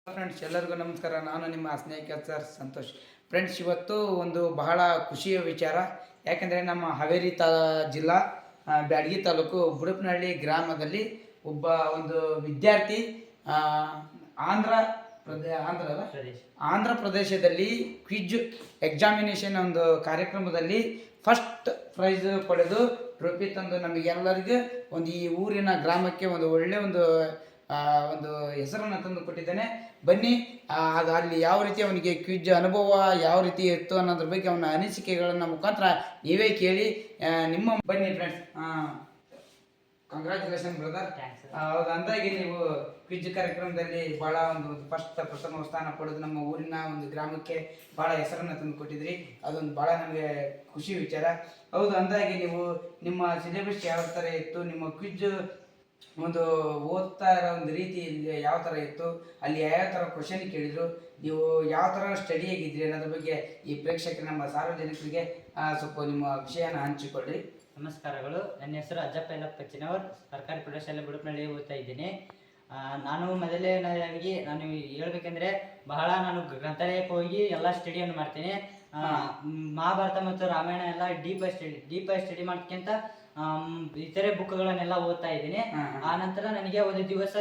Friends ಎಲ್ಲರಿಗೂ ನಮಸ್ಕಾರ. ನಾನು ನಿಮ್ಮ ಸ್ನೇಹಿತ ಸರ್ ಸಂತೋಷ್. ಫ್ರೆಂಡ್ಸ್, ಇವತ್ತು ಒಂದು ಬಹಳ ಖುಷಿಯ ವಿಚಾರ. ಯಾಕೆಂದರೆ ನಮ್ಮ ಹಾವೇರಿ ಜಿಲ್ಲಾ ಬ್ಯಾಡಗಿ ತಾಲೂಕು ಬುಡಪನಹಳ್ಳಿ ಗ್ರಾಮದಲ್ಲಿ ಒಂದು ವಿದ್ಯಾರ್ಥಿ ಆಂಧ್ರ ಪ್ರದೇಶದಲ್ಲಿ ಕ್ವಿಜ್ ಎಕ್ಸಾಮಿನೇಷನ್ ಒಂದು ಕಾರ್ಯಕ್ರಮದಲ್ಲಿ ಫಸ್ಟ್ ಪ್ರೈಸ್ ಪಡೆದು ಟ್ರೋಫಿ ತಂದು ನಮಗೆಲ್ಲರಿಗೂ ಈ ಊರಿನ ಗ್ರಾಮಕ್ಕೆ ಒಂದು ಒಳ್ಳೆಯ ಒಂದು ಹೆಸರನ್ನು ತಂದು ಕೊಟ್ಟಿದ್ದಾನೆ. ಬನ್ನಿ, ಅಲ್ಲಿ ಯಾವ ರೀತಿ ಅವನಿಗೆ ಕ್ವಿಜ್ ಅನುಭವ ಯಾವ ರೀತಿ ಇತ್ತು ಅನ್ನೋದ್ರ ಬಗ್ಗೆ ಅವನ ಅನಿಸಿಕೆಗಳನ್ನ ಮುಖಾಂತರ ನೀವೇ ಕೇಳಿ ಬನ್ನಿ ಫ್ರೆಂಡ್ಸ್. Congratulation brother. ಹೌದು, ಅಂದಾಗಿ ನೀವು ಕ್ವಿಜ್ ಕಾರ್ಯಕ್ರಮದಲ್ಲಿ ಭಾಳ ಪ್ರಥಮ ಸ್ಥಾನ ಪಡೆದು ನಮ್ಮ ಊರಿನ ಒಂದು ಗ್ರಾಮಕ್ಕೆ ಭಾಳ ಹೆಸರನ್ನು ತಂದು ಕೊಟ್ಟಿದ್ರಿ. ಅದೊಂದು ಭಾಳ ನಮಗೆ ಖುಷಿ ವಿಚಾರ. ಹೌದು, ಅಂದಾಗಿ ನೀವು ನಿಮ್ಮ ಸಿಲೆಬಸ್ ಯಾವ ಥರ ಇತ್ತು, ನಿಮ್ಮ ಕ್ವಿಜ್ ಒಂದು ಓದ್ತಾ ಇರೋ ಒಂದು ರೀತಿ ಯಾವ ಥರ ಇತ್ತು, ಅಲ್ಲಿ ಯಾವ ಥರ ಕ್ವಶನ್ ಕೇಳಿದ್ರು, ನೀವು ಯಾವ ಥರ ಸ್ಟಡಿ ಆಗಿದ್ರಿ ಅನ್ನೋದ್ರ ಬಗ್ಗೆ ಈ ಪ್ರೇಕ್ಷಕರು ನಮ್ಮ ಸಾರ್ವಜನಿಕರಿಗೆ ಸ್ವಲ್ಪ ನಿಮ್ಮ ವಿಷಯನ ಹಂಚಿಕೊಳ್ಳಿ. ನಮಸ್ಕಾರಗಳು. ನನ್ನ ಹೆಸರು ಅಜ್ಜಪ್ಪ ಯಲ್ಲಪ್ಪ ಚಿನ್ನವರ್, ಸರ್ಕಾರಿ ಪ್ರೌಢಶಾಲೆ ಬುಡಪನಹಳ್ಳಿ ಓದ್ತಾ ಇದ್ದೀನಿ. ನಾನು ಮೊದಲನೇದಾಗಿ ನಾನು ಹೇಳ್ಬೇಕೆಂದ್ರೆ ನಾನು ಗ್ರಂಥಾಲಯಕ್ಕೆ ಹೋಗಿ ಎಲ್ಲ ಸ್ಟಡಿಯನ್ನು ಮಾಡ್ತೀನಿ. ಮಹಾಭಾರತ ಮತ್ತು ರಾಮಾಯಣ ಎಲ್ಲ ಡೀಪ್ ಸ್ಟಡಿ ಮಾಡ್ಕೊಂತ ಇತರೆ ಬುಕ್ಗಳನ್ನೆಲ್ಲ ಓದ್ತಾ ಇದ್ದೀನಿ. ಆ ನಂತರ ನನಗೆ ಒಂದು ದಿವಸ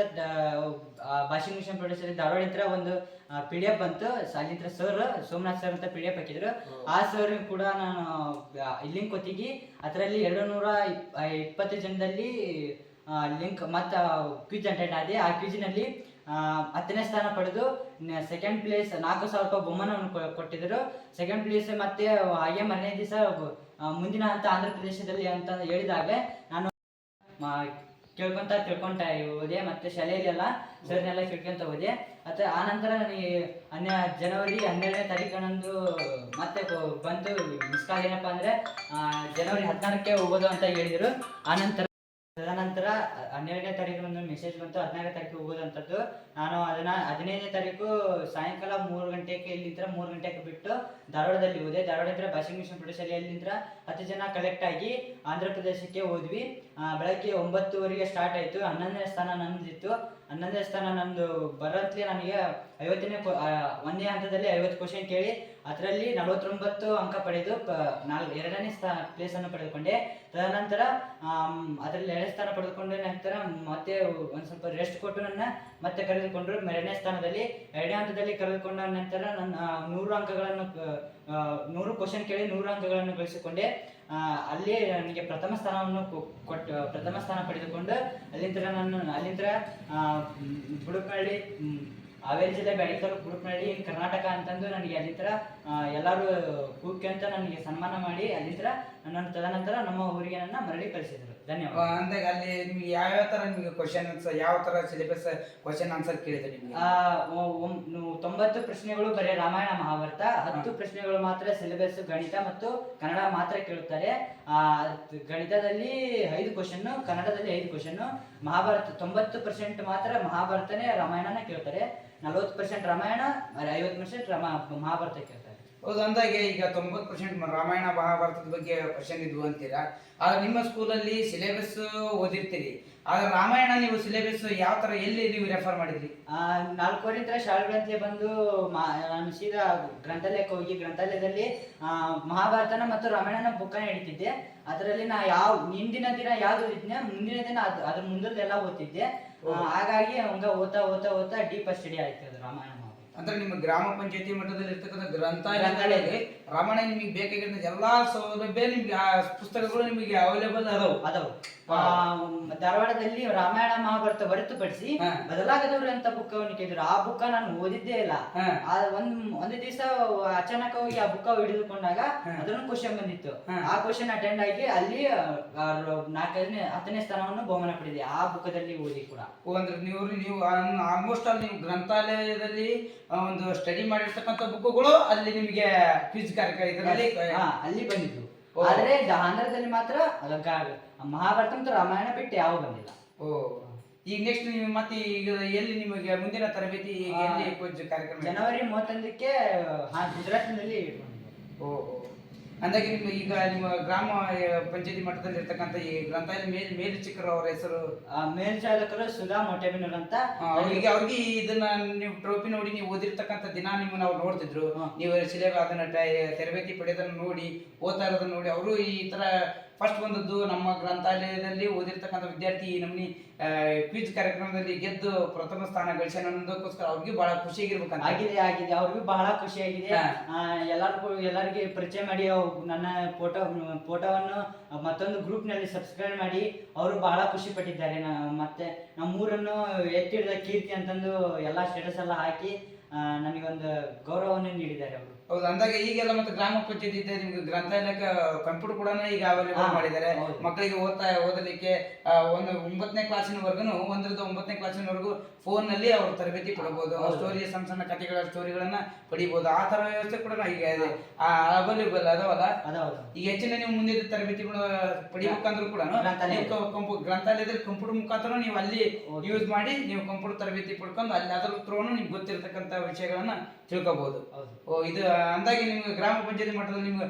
ಭಾಷೆ ಮಿಷನ್ ಪ್ರೌಢಶಾಲೆ ಧಾರವಾಡ ಒಂದು PDF ಬಂತು. ಅಲ್ಲಿಂದ ಸರ್ ಸೋಮನಾಥ್ ಸರ್ ಅಂತ PDF ಹಾಕಿದ್ರು. ಆ ಸರ್ ಕೂಡ ನಾನು ಲಿಂಕ್ ಒತ್ತಿಗಿ ಅದರಲ್ಲಿ 220 ಜನದಲ್ಲಿ ಲಿಂಕ್ ಮತ್ತು ಕ್ವಿಜ್ ಅಟೆಂಡ್ ಆದೆ. ಆ ಕ್ವಿಜ್ನಲ್ಲಿ 10ನೇ ಸ್ಥಾನ ಪಡೆದು ಸೆಕೆಂಡ್ ಪ್ಲೇಸ್ 4,000 ರೂಪಾಯಿ ಬಹುಮಾನವನ್ನು ಕೊಟ್ಟಿದ್ದರು. ಸೆಕೆಂಡ್ ಪ್ಲೇಸ್ ಮತ್ತೆ ಹಾಗೆ ಮರನೇ ದಿವಸ ಮುಂದಿನ ಹಂತ ಆಂಧ್ರ ಪ್ರದೇಶದಲ್ಲಿ ಅಂತ ಹೇಳಿದಾಗಲೇ ನಾನು ತಿಳ್ಕೊಂತ ಹೋದೆ. ಮತ್ತೆ ಶಾಲೆಯಲ್ಲೆಲ್ಲ ಸರ್ನೆಲ್ಲ ಕೇಳ್ಕೊಂತ ಹೋದೆ. ಮತ್ತೆ ಆ ನಂತರ ನನಗೆ ಜನವರಿ 12ನೇ ತಾರೀಕಂದು ಮತ್ತೆ ಬಂತು ಮಿಸ್ ಕಾಲ್. ಏನಪ್ಪ ಅಂದರೆ ಜನವರಿ 14ಕ್ಕೆ ಹೋಗೋದು ಅಂತ ಹೇಳಿದರು. ತದನಂತರ 12ನೇ ತಾರೀಕು ಮೆಸೇಜ್ ಬಂತು, 14ನೇ ತಾರೀಕು ಹೋಗೋದಂಥದ್ದು. ನಾನು 15ನೇ ತಾರೀಕು ಸಾಯಂಕಾಲ 3 ಗಂಟೆಗೆ ಇಲ್ಲಿಂದ 3 ಗಂಟೆಗೆ ಬಿಟ್ಟು ಧಾರವಾಡದಲ್ಲಿ ಹೋದೆ. ಧಾರವಾಡ ಭಾಷೆ ಮಿಷನ್ ಪ್ರೌಢಶಾಲೆಯಲ್ಲಿಂದ 10 ಜನ ಕಲೆಕ್ಟ್ ಆಗಿ ಆಂಧ್ರ ಪ್ರದೇಶಕ್ಕೆ ಹೋದ್ವಿ. ಬೆಳಗ್ಗೆ 9:00 ಸ್ಟಾರ್ಟ್ ಆಯಿತು. 11ನೇ ಸ್ಥಾನ ನಂದಿತ್ತು. 11ನೇ ಸ್ಥಾನ ನಂದು ಬರೋತ್ಲೆ ನನಗೆ 50ನೇ ಒಂದೇ ಹಂತದಲ್ಲಿ 50 ಕ್ವಶನ್ ಕೇಳಿ ಅದರಲ್ಲಿ 49 ಅಂಕ ಪಡೆದು 2ನೇ ಪ್ಲೇಸನ್ನು ಪಡೆದುಕೊಂಡೆ. ತದನಂತರ ಅದರಲ್ಲಿ 2ನೇ ಸ್ಥಾನ ಪಡೆದುಕೊಂಡ ನಂತರ ಮತ್ತೆ ಒಂದು ಸ್ವಲ್ಪ ರೆಸ್ಟ್ ಕೊಟ್ಟು ನನ್ನ ಮತ್ತೆ ಕರೆದುಕೊಂಡ್ರು 2ನೇ ಸ್ಥಾನದಲ್ಲಿ. 2ನೇ ಹಂತದಲ್ಲಿ ಕರೆದುಕೊಂಡ ನಂತರ ನನ್ನ 100 ಅಂಕಗಳನ್ನು 100 ಕ್ವಶನ್ ಕೇಳಿ 100 ಅಂಕಗಳನ್ನು ಗಳಿಸಿಕೊಂಡೆ. ಅಲ್ಲಿ ನನಗೆ ಪ್ರಥಮ ಸ್ಥಾನ ಪಡೆದುಕೊಂಡು ಅಲ್ಲಿಂದ ಬುಡಪನಹಳ್ಳಿ ಹಾವೇರಿ ಜಿಲ್ಲೆ ಬ್ಯಾಡಗಿ ತಾಲೂಕು ಬುಡಪನಹಳ್ಳಿ ಕರ್ನಾಟಕ ಅಂತಂದು ನನಗೆ ಅಲ್ಲಿಂದ ಎಲ್ಲರೂ ಕೂಗ್ಯಂತ ನನಗೆ ಸನ್ಮಾನ ಮಾಡಿ ಅಲ್ಲಿಂದ ತದನಂತರ ನಮ್ಮ ಊರಿಗೆ ನನ್ನ ಮರಳಿ ಕಳಿಸಿದರು. ಧನ್ಯವಾದ. ಅಂದಾಗ ಅಲ್ಲಿ ನಿಮ್ಗೆ ಯಾವ ತರ ನಿಮಗೆ ಕ್ವಶನ್ ಆನ್ಸರ್, ಯಾವ ತರ ಸಿಲೆಬಸ್ ಕ್ವಶನ್ ಆನ್ಸರ್ ಕೇಳಿದ್ರು ನಿಮಗೆ? 90 ಪ್ರಶ್ನೆಗಳು ಬರೀ ರಾಮಾಯಣ ಮಹಾಭಾರತ, 10 ಪ್ರಶ್ನೆಗಳು ಮಾತ್ರ ಸಿಲೆಬಸ್ ಗಣಿತ ಮತ್ತು ಕನ್ನಡ ಮಾತ್ರ ಕೇಳುತ್ತಾರೆ. ಗಣಿತದಲ್ಲಿ 5 ಕ್ವಶನ್, ಕನ್ನಡದಲ್ಲಿ 5 ಕ್ವಶನ್. ಮಹಾಭಾರತ 90% ಮಾತ್ರ ಮಹಾಭಾರತನೇ ರಾಮಾಯಣನ ಕೇಳ್ತಾರೆ. 40% ರಾಮಾಯಣ, 50% ಮಹಾಭಾರತ ಕೇಳ್ತಾರೆ. ಹೌದು, ಅಂದಾಗೆ ಈಗ 90% ರಾಮಾಯಣ ಮಹಾಭಾರತದ ಬಗ್ಗೆ ಕ್ವಶನ್ ಇದ್ವು ಅಂತೀರಾ. ಆದ್ರೆ ನಿಮ್ಮ ಸ್ಕೂಲಲ್ಲಿ ಸಿಲೆಬಸ್ ಓದಿರ್ತೀರಿ, ಆದ್ರೆ ರಾಮಾಯಣ ನೀವು ಸಿಲೆಬಸ್ ಯಾವ ತರ ಎಲ್ಲಿ ನೀವು ರೆಫರ್ ಮಾಡಿದ್ರಿ? 4 ಶಾಲೆಗಳಂತೆ ಬಂದು ನಾನು ಸೀದಾ ಗ್ರಂಥಾಲಯಕ್ಕೆ ಹೋಗಿ ಗ್ರಂಥಾಲಯದಲ್ಲಿ ಮಹಾಭಾರತನ ಮತ್ತು ರಾಮಾಯಣನ ಬುಕ್ಕನ್ನ ಹಿಡಿತಿದ್ದೆ. ಅದರಲ್ಲಿ ನಾ ಹಿಂದಿನ ದಿನ ಯಾವ್ದು ಓದಿದ್ನೆ ಮುಂದಿನ ದಿನ ಅದ್ರ ಮುಂದೆಲ್ಲ ಓದ್ತಿದ್ದೆ. ಹಾಗಾಗಿ ಹಂಗ ಓದ್ತಾ ಡೀಪ್ ಸ್ಟಡಿ ಆಯ್ತು ಅದು ರಾಮಾಯಣ. ಅಂದ್ರೆ ನಿಮ್ಮ ಗ್ರಾಮ ಪಂಚಾಯತಿ ಮಟ್ಟದಲ್ಲಿ ಇರ್ತಕ್ಕಂಥ ಗ್ರಂಥಾಲಯದಲ್ಲಿ ರಾಮಾಯಣ ನಿಮಗೆ ಬೇಕಾಗಿರೋ ಎಲ್ಲಾ ಸೌಲಭ್ಯ ನಿಮ್ಗೆ ಆ ಪುಸ್ತಕಗಳು ನಿಮಗೆ ಅವೈಲೇಬಲ್ ಅದಾವು. ಧಾರವಾಡದಲ್ಲಿ ರಾಮಾಯಣ ಮಹಾಭಾರತ ಹೊರತುಪಡಿಸಿ ಬದಲಾಗದವ್ರು ಅಂತ ಬುಕ್ ಕೇಳಿದ್ರು. ಆ ಬುಕ್ ನಾನು ಓದಿದ್ದೇ ಇಲ್ಲ. ಒಂದು ದಿವಸ ಅಚಾನಕ್ ಹೋಗಿ ಆ ಬುಕ್ ಹಿಡಿದುಕೊಂಡಾಗ ಅದನ್ನು ಕ್ವಶನ್ ಬಂದಿತ್ತು. ಆ ಕ್ವಶನ್ ಅಟೆಂಡ್ ಆಗಿ ಅಲ್ಲಿ 10ನೇ ಸ್ಥಾನವನ್ನು ಬಹುಮಾನ ಪಡೆದಿದೆ ಆ ಬುಕ್ದಲ್ಲಿ ಓದಿ ಕೂಡ. ಅಂದ್ರೆ ನೀವು ಆಲ್ಮೋಸ್ಟ್ ಅಲ್ಲಿ ನೀವು ಗ್ರಂಥಾಲಯದಲ್ಲಿ ಒಂದು ಸ್ಟಡಿ ಮಾಡಿರ್ತಕ್ಕಂಥ ಬುಕ್ಗಳು ಅಲ್ಲಿ ನಿಮಗೆ ಕ್ವಿಜ್ ಕಾರ್ಯಕ್ರಮ ಅಲ್ಲಿ ಬಂದಿದ್ದು. ಆದ್ರೆ ಆಂಧ್ರದಲ್ಲಿ ಮಾತ್ರ ಮಹಾಭಾರತ ಮತ್ತು ರಾಮಾಯಣ ಬಿಟ್ಟು ಯಾವ ಬಂದಿಲ್ಲ. ಈಗ ನೆಕ್ಸ್ಟ್ ನೀವು ಮತ್ತೆ ಈಗ ಎಲ್ಲಿ ನಿಮಗೆ ಮುಂದಿನ ತರಬೇತಿ ಎಲ್ಲಿ ಕ್ವಿಜ್ ಕಾರ್ಯಕ್ರಮ? ಜನವರಿ 31ಕ್ಕೆ ಗುಜರಾತ್ನಲ್ಲಿ. ಅಂದಾಗೆ ಈಗ ನಿಮ್ಮ ಗ್ರಾಮ ಪಂಚಾಯತಿ ಮಟ್ಟದಲ್ಲಿ ಇರ್ತಕ್ಕಂಥ ಈ ಗ್ರಂಥಾಲಯ ಮೇಲ್ವಿಚಾರಕರು ಅವರ ಹೆಸರು ಮೇಲ್ಚಾಲಕರು ಸುಧಾ ಮೊಟೆಬಿನೂರ್ ಅಂತ. ಅವ್ರಿಗೆ ಇದನ್ನ ನೀವು ಟ್ರೋಫಿ ನೋಡಿ ನೀವು ಓದಿರ್ತಕ್ಕಂಥ ದಿನ ನಿಮ್ಮನ್ನ ಅವ್ರು ನೋಡ್ತಿದ್ರು, ನೀವು ಸಿಲೆಬಸ್ ಅದನ್ನ ತರಬೇತಿ ಪಡೆಯೋದನ್ನ ನೋಡಿ ಓದ್ತಾ ಇರೋದನ್ನ ನೋಡಿ ಅವರು ಈ ತರ ಫಸ್ಟ್ ಬಂದದ್ದು ನಮ್ಮ ಗ್ರಂಥಾಲಯದಲ್ಲಿ ಓದಿರ್ತಕ್ಕಂಥ ವಿದ್ಯಾರ್ಥಿ ನಮ್ಮನಿ ಕ್ವಿಜ್ ಕಾರ್ಯಕ್ರಮದಲ್ಲಿ ಗೆದ್ದು ಪ್ರಥಮ ಸ್ಥಾನ ಗಳಿಸ್ಯಾನ ಅನ್ನೋದಕ್ಕೋಸ್ಕರ ಅವ್ರಿಗೆ ಬಹಳ ಖುಷಿಯಾಗಿರ್ಬೇಕಂತ. ಆಗಿದೆ ಅವ್ರಿಗೂ ಬಹಳ ಖುಷಿಯಾಗಿದೆ. ಎಲ್ಲರಿಗೆ ಪರಿಚಯ ಮಾಡಿ ನನ್ನ ಫೋಟೋವನ್ನು ಮತ್ತೊಂದು ಗ್ರೂಪ್ ನಲ್ಲಿ ಸಬ್ಸ್ಕ್ರೈಬ್ ಮಾಡಿ ಅವರು ಬಹಳ ಖುಷಿ ಪಟ್ಟಿದ್ದಾರೆ. ಮತ್ತೆ ನಮ್ಮೂರನ್ನು ಎತ್ತಿಡಿದ ಕೀರ್ತಿ ಅಂತಂದು ಎಲ್ಲಾ ಸ್ಟೇಟಸ್ ಎಲ್ಲ ಹಾಕಿ ನನಗೊಂದು ಗೌರವವನ್ನು ನೀಡಿದ್ದಾರೆ ಅವರು. ಹೌದು, ಅಂದಾಗ ಈಗೆಲ್ಲ ಮತ್ತೆ ಗ್ರಾಮ ಪಂಚಾಯತಿ ಇದೆ, ನಿಮ್ಗೆ ಗ್ರಂಥಾಲಯಕ್ಕೆ ಕಂಪ್ಯೂಟರ್ ಕೂಡ ಈಗ ಅವೈಲೇಬಲ್ ಮಾಡಿದ್ದಾರೆ. ಮಕ್ಕಳಿಗೆ ಓದಲಿಕ್ಕೆ ಒಂದು 9ನೇ ಕ್ಲಾಸಿನವರೆಗೂ 1ರಿಂದ 9ನೇ ಕ್ಲಾಸಿನವರೆಗೂ ಫೋನ್ ನಲ್ಲಿ ಅವ್ರು ತರಬೇತಿ ಕೊಡಬಹುದು. ಸ್ಟೋರಿ ಸಣ್ಣ ಸಣ್ಣ ಕಥೆಗಳ ಸ್ಟೋರಿಗಳನ್ನ ಪಡಿಬಹುದು. ಆ ತರ ವ್ಯವಸ್ಥೆ ಕೂಡ ಈಗ ಅವೈಲೇಬಲ್ ಅದಾವಲ್ಲ. ಈಗ ಹೆಚ್ಚಿನ ನೀವು ಮುಂದಿನ ತರಬೇತಿಗಳು ಪಡಿಬೇಕಂದ್ರೂ ಕೂಡ ಗ್ರಂಥಾಲಯದಲ್ಲಿ ಕಂಪ್ಯೂಟರ್ ಮುಖಾಂತರ ನೀವು ಅಲ್ಲಿ ಯೂಸ್ ಮಾಡಿ ನೀವು ಕಂಪ್ಯೂಟರ್ ತರಬೇತಿ ಪಡ್ಕೊಂಡು ಅಲ್ಲಿ ಅದ್ರ ಥ್ರೂನು ನಿಮ್ಗೆ ಗೊತ್ತಿರತಕ್ಕಂತ ವಿಷಯಗಳನ್ನ ತಿಳ್ಕೋಬಹುದು. ಇದು ಅಂದಾಗೆ ನಿಮ್ಗೆ ಗ್ರಾಮ ಪಂಚಾಯತಿ ಮಟ್ಟದಲ್ಲಿ ನಿಮ್ಗೆ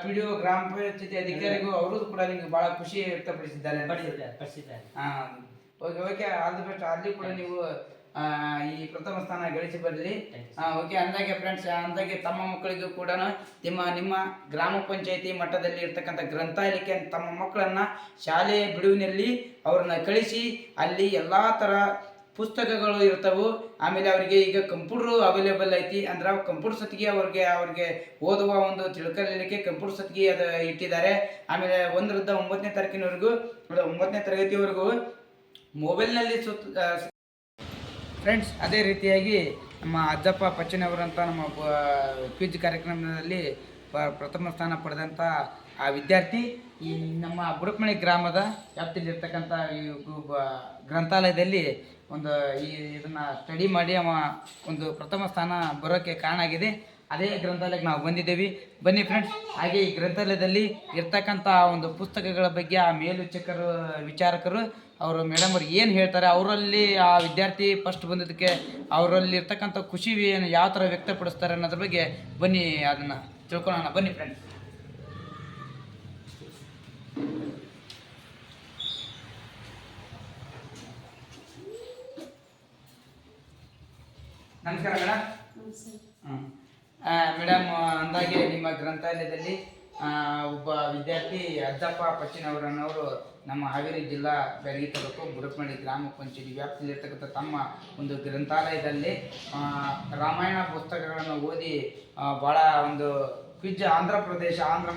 PDO ಗ್ರಾಮ ಪಂಚಾಯತಿ ಅಧಿಕಾರಿಗೂ ಅವರು ಕೂಡ ನಿಮ್ಗೆ ಬಹಳ ಖುಷಿ ವ್ಯಕ್ತಪಡಿಸಿದ್ದಾರೆ. Okay, all the best. ಅಲ್ಲಿ ಕೂಡ ನೀವು ಈ ಪ್ರಥಮ ಸ್ಥಾನ ಗಳಿಸಿ ಬರಲಿ. ಓಕೆ, ಅಂದಾಗೆ ಫ್ರೆಂಡ್ಸ್, ಅಂದಾಗೆ ತಮ್ಮ ಮಕ್ಕಳಿಗೂ ಕೂಡ ನಿಮ್ಮ ಗ್ರಾಮ ಪಂಚಾಯತಿ ಮಟ್ಟದಲ್ಲಿ ಇರ್ತಕ್ಕಂಥ ಗ್ರಂಥಾಲಯಕ್ಕೆ ತಮ್ಮ ಮಕ್ಕಳನ್ನ ಶಾಲೆಯ ಬಿಡುವಿನಲ್ಲಿ ಅವ್ರನ್ನ ಕಳಿಸಿ ಅಲ್ಲಿ ಎಲ್ಲಾ ತರ ಪುಸ್ತಕಗಳು ಇರ್ತವು. ಆಮೇಲೆ ಅವರಿಗೆ ಈಗ ಕಂಪ್ಯೂಟರ್ ಅವೈಲೇಬಲ್ ಐತಿ ಅಂದ್ರೆ ಕಂಪ್ಯೂಟರ್ ಸತಿಗೆ ಅವ್ರಿಗೆ ಓದುವ ಒಂದು ತಿಳ್ಕಲಿಕ್ಕೆ ಕಂಪ್ಯೂಟರ್ ಸತಿಗೆ ಅದು ಇಟ್ಟಿದ್ದಾರೆ. ಆಮೇಲೆ 1ರಿಂದ 9ನೇ ತಾರೀಕಿನವರೆಗೂ 9ನೇ ತರಗತಿವರೆಗೂ ಮೊಬೈಲ್ನಲ್ಲಿ ಫ್ರೆಂಡ್ಸ್. ಅದೇ ರೀತಿಯಾಗಿ ನಮ್ಮ ಅಜ್ಜಪ್ಪ ಪಚ್ಚನವರಂತ ನಮ್ಮ ಕ್ವಿಜ್ ಕಾರ್ಯಕ್ರಮದಲ್ಲಿ ಪ್ರಥಮ ಸ್ಥಾನ ಪಡೆದಂಥ ಆ ವಿದ್ಯಾರ್ಥಿ ಈ ನಮ್ಮ ಬುಡಕಮಳಿ ಗ್ರಾಮದ ವ್ಯಾಪ್ತಿಯಲ್ಲಿರ್ತಕ್ಕಂಥ ಈ ಗ್ರಂಥಾಲಯದಲ್ಲಿ ಇದನ್ನ ಸ್ಟಡಿ ಮಾಡಿ ಅವ ಒಂದು ಪ್ರಥಮ ಸ್ಥಾನ ಬರೋಕ್ಕೆ ಕಾರಣ ಆಗಿದೆ. ಅದೇ ಗ್ರಂಥಾಲಯಕ್ಕೆ ನಾವು ಬಂದಿದ್ದೇವೆ. ಬನ್ನಿ ಫ್ರೆಂಡ್ಸ್, ಹಾಗೆ ಈ ಗ್ರಂಥಾಲಯದಲ್ಲಿ ಇರ್ತಕ್ಕಂಥ ಒಂದು ಪುಸ್ತಕಗಳ ಬಗ್ಗೆ ಆ ವಿಚಾರಕರು ಅವರು ಮೇಡಮ್ ಅವ್ರು ಏನು ಹೇಳ್ತಾರೆ, ಅವರಲ್ಲಿ ಆ ವಿದ್ಯಾರ್ಥಿ ಫಸ್ಟ್ ಬಂದಿದ್ದಕ್ಕೆ ಅವರಲ್ಲಿ ಇರ್ತಕ್ಕಂಥ ಖುಷಿ ಯಾವ ಥರ ವ್ಯಕ್ತಪಡಿಸ್ತಾರೆ ಅನ್ನೋದ್ರ ಬಗ್ಗೆ ಬನ್ನಿ ಅದನ್ನು ತಿಳ್ಕೊಳ್ಳೋಣ. ಬನ್ನಿ ಫ್ರೆಂಡ್ಸ್. ನಮಸ್ಕಾರ ಮೇಡಮ್. ಮೇಡಮ್, ಅಂದಾಗೆ ನಿಮ್ಮ ಗ್ರಂಥಾಲಯದಲ್ಲಿ ಒಬ್ಬ ವಿದ್ಯಾರ್ಥಿ ಅಜ್ಜಪ್ಪ ಪಚ್ಚಿನವರನ್ನವರು ನಮ್ಮ ಹಾವೇರಿ ಜಿಲ್ಲಾ ಬ್ಯಾಡಗಿ ತಾಲೂಕು ಬುಡಕಮಳಿ ಗ್ರಾಮ ಪಂಚಾಯತಿ ವ್ಯಾಪ್ತಿಯಲ್ಲಿರ್ತಕ್ಕಂಥ ತಮ್ಮ ಒಂದು ಗ್ರಂಥಾಲಯದಲ್ಲಿ ರಾಮಾಯಣ ಪುಸ್ತಕಗಳನ್ನು ಓದಿ ಭಾಳ ಒಂದು ಕ್ವಿಜ್ ಆಂಧ್ರ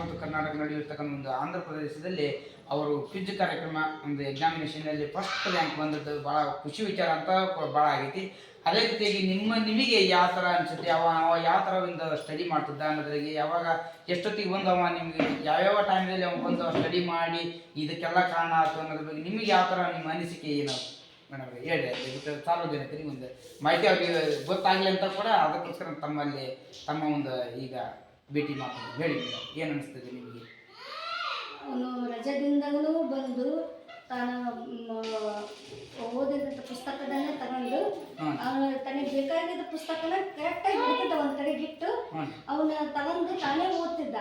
ಮತ್ತು ಕರ್ನಾಟಕ ನಡೆಯುತ್ತಿರ್ತಕ್ಕಂಥ ಒಂದು ಆಂಧ್ರ ಪ್ರದೇಶದಲ್ಲಿ ಅವರು ಕ್ವಿಜ್ ಕಾರ್ಯಕ್ರಮ ಒಂದು ಎಕ್ಸಾಮಿನೇಷನಲ್ಲಿ ಫಸ್ಟ್ ರ್ಯಾಂಕ್ ಬಂದದ್ದು ಭಾಳ ಖುಷಿ ವಿಚಾರ ಅಂತ ಭಾಳ ಆಗೈತಿ. ಅದೇ ರೀತಿಯಾಗಿ ನಿಮಗೆ ಯಾವ ಥರ ಅನ್ಸುತ್ತೆ, ಅವ ಯಾವ ಥರ ಒಂದು ಸ್ಟಡಿ ಮಾಡ್ತಿದ್ದ ಅನ್ನೋದ್ರಿಗೆ, ಯಾವಾಗ ಎಷ್ಟೊತ್ತಿಗೆ ಬಂದವ ನಿಮಗೆ ಯಾವ್ಯಾವ ಟೈಮ್ನಲ್ಲಿ ಅವ ಬಂದು ಸ್ಟಡಿ ಮಾಡಿ ಇದಕ್ಕೆಲ್ಲ ಕಾರಣ ಆಯ್ತು ಅನ್ನೋದ್ರ ಬಗ್ಗೆ ನಿಮಗೆ ಯಾವ ಥರ ನಿಮ್ಮ ಅನಿಸಿಕೆ ಏನು ಮೇಡಮ್ ಹೇಳಿ. ಅದಕ್ಕೆ ಸಾರ್ವಜನಿಕರಿಗೆ ಒಂದು ಮಾಹಿತಿ ಅವ್ರಿಗೆ ಗೊತ್ತಾಗಲಿ ಅಂತ ಕೂಡ ಅದಕ್ಕೋಸ್ಕರ ತಮ್ಮ ಒಂದು ಈಗ ಭೇಟಿ ಮಾಡ್ಕೊಂಡು ಹೇಳಿ ಮೇಡಮ್, ಏನು ಅನಿಸ್ತದೆ ನಿಮಗೆ? ಅವನು ರಜಾದಿಂದಲೂ ಬಂದು ತಾನು ಓದಿದಂಥ ಪುಸ್ತಕದನ್ನೇ ತಗೊಂಡು ಅವನು ತನಗೆ ಬೇಕಾಗಿದ್ದ ಪುಸ್ತಕನ ಕರೆಕ್ಟಾಗಿ ಹಿಡಿತಿದ್ದ ಒಂದು ಕಡೆಗಿಟ್ಟು ಅವನ ತಗೊಂಡು ತಾನೇ ಓದ್ತಿದ್ದ.